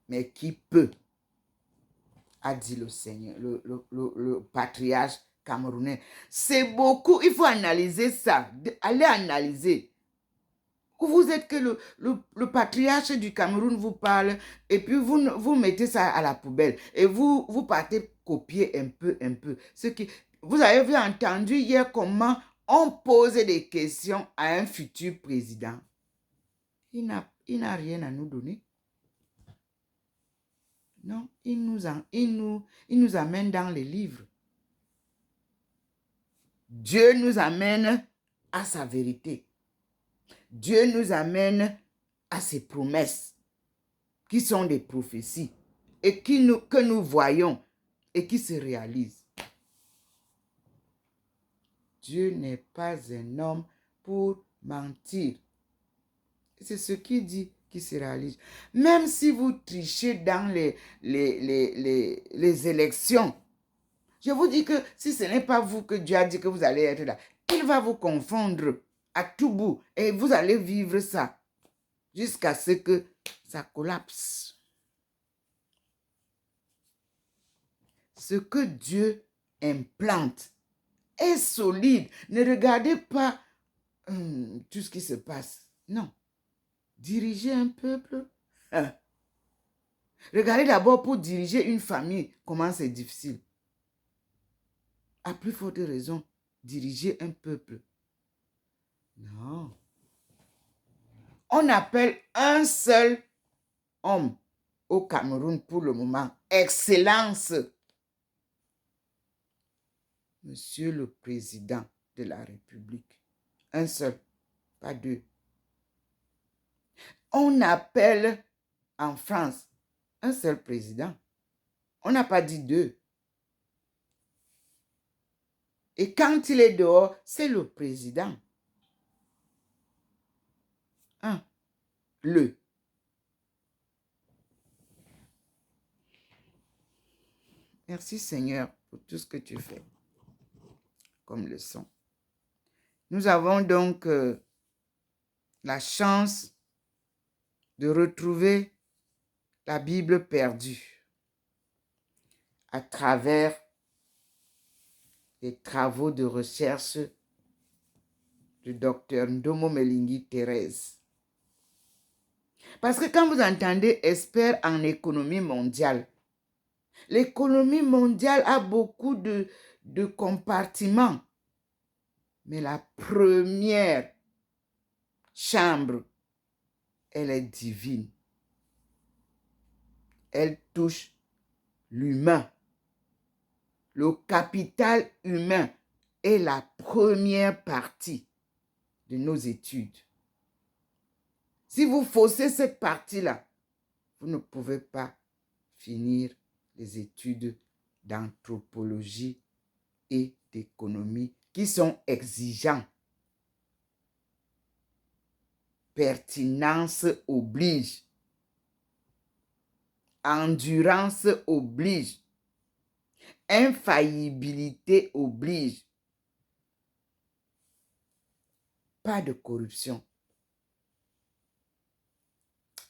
mais qui peut, a dit le Seigneur, le patriarche camerounais. C'est beaucoup, il faut analyser ça, allez analyser. Vous êtes que le patriarche du Cameroun vous parle et puis vous mettez ça à la poubelle et vous partez copier un peu. Vous avez entendu hier comment on pose des questions à un futur président. Il n'a rien à nous donner. Non, il nous amène dans les livres. Dieu nous amène à sa vérité. Dieu nous amène à ses promesses, qui sont des prophéties, et que nous voyons et qui se réalisent. Dieu n'est pas un homme pour mentir. C'est ce qu'il dit qui se réalise. Même si vous trichez dans les élections, je vous dis que si ce n'est pas vous que Dieu a dit que vous allez être là, il va vous confondre à tout bout et vous allez vivre ça jusqu'à ce que ça collapse. Ce que Dieu implante est solide. Ne regardez pas tout ce qui se passe. Non. Diriger un peuple, Regardez d'abord pour diriger une famille, comment c'est difficile. À plus forte raison, diriger un peuple. Non. On appelle un seul homme au Cameroun pour le moment. Excellence. Monsieur le Président de la République. Un seul, pas deux. On appelle en France un seul président. On n'a pas dit deux. Et quand il est dehors, c'est le président. Un. Le. Merci Seigneur pour tout ce que tu fais comme leçon. Nous avons donc la chance de retrouver la Bible perdue à travers les travaux de recherche du docteur Ndomo Melingi Thérèse. Parce que quand vous entendez expert en économie mondiale, l'économie mondiale a beaucoup de compartiments. Mais la première chambre, elle est divine. Elle touche l'humain. Le capital humain est la première partie de nos études. Si vous faussez cette partie-là, vous ne pouvez pas finir les études d'anthropologie et d'économie qui sont exigeants. Pertinence oblige. Endurance oblige. Infaillibilité oblige. Pas de corruption.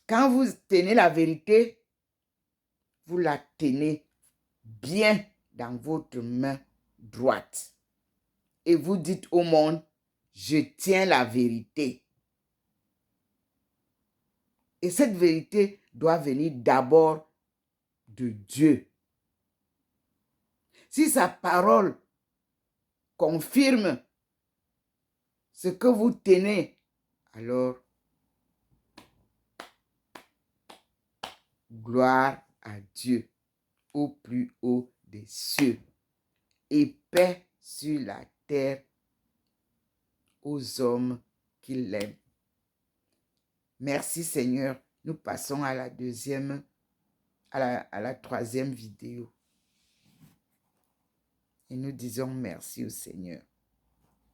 Quand vous tenez la vérité, vous la tenez bien dans votre main droite. Et vous dites au monde, je tiens la vérité. Et cette vérité doit venir d'abord de Dieu. Si sa parole confirme ce que vous tenez, alors gloire à Dieu au plus haut des cieux et paix sur la terre aux hommes qui l'aiment. Merci Seigneur. Nous passons à la troisième vidéo. Et nous disons merci au Seigneur.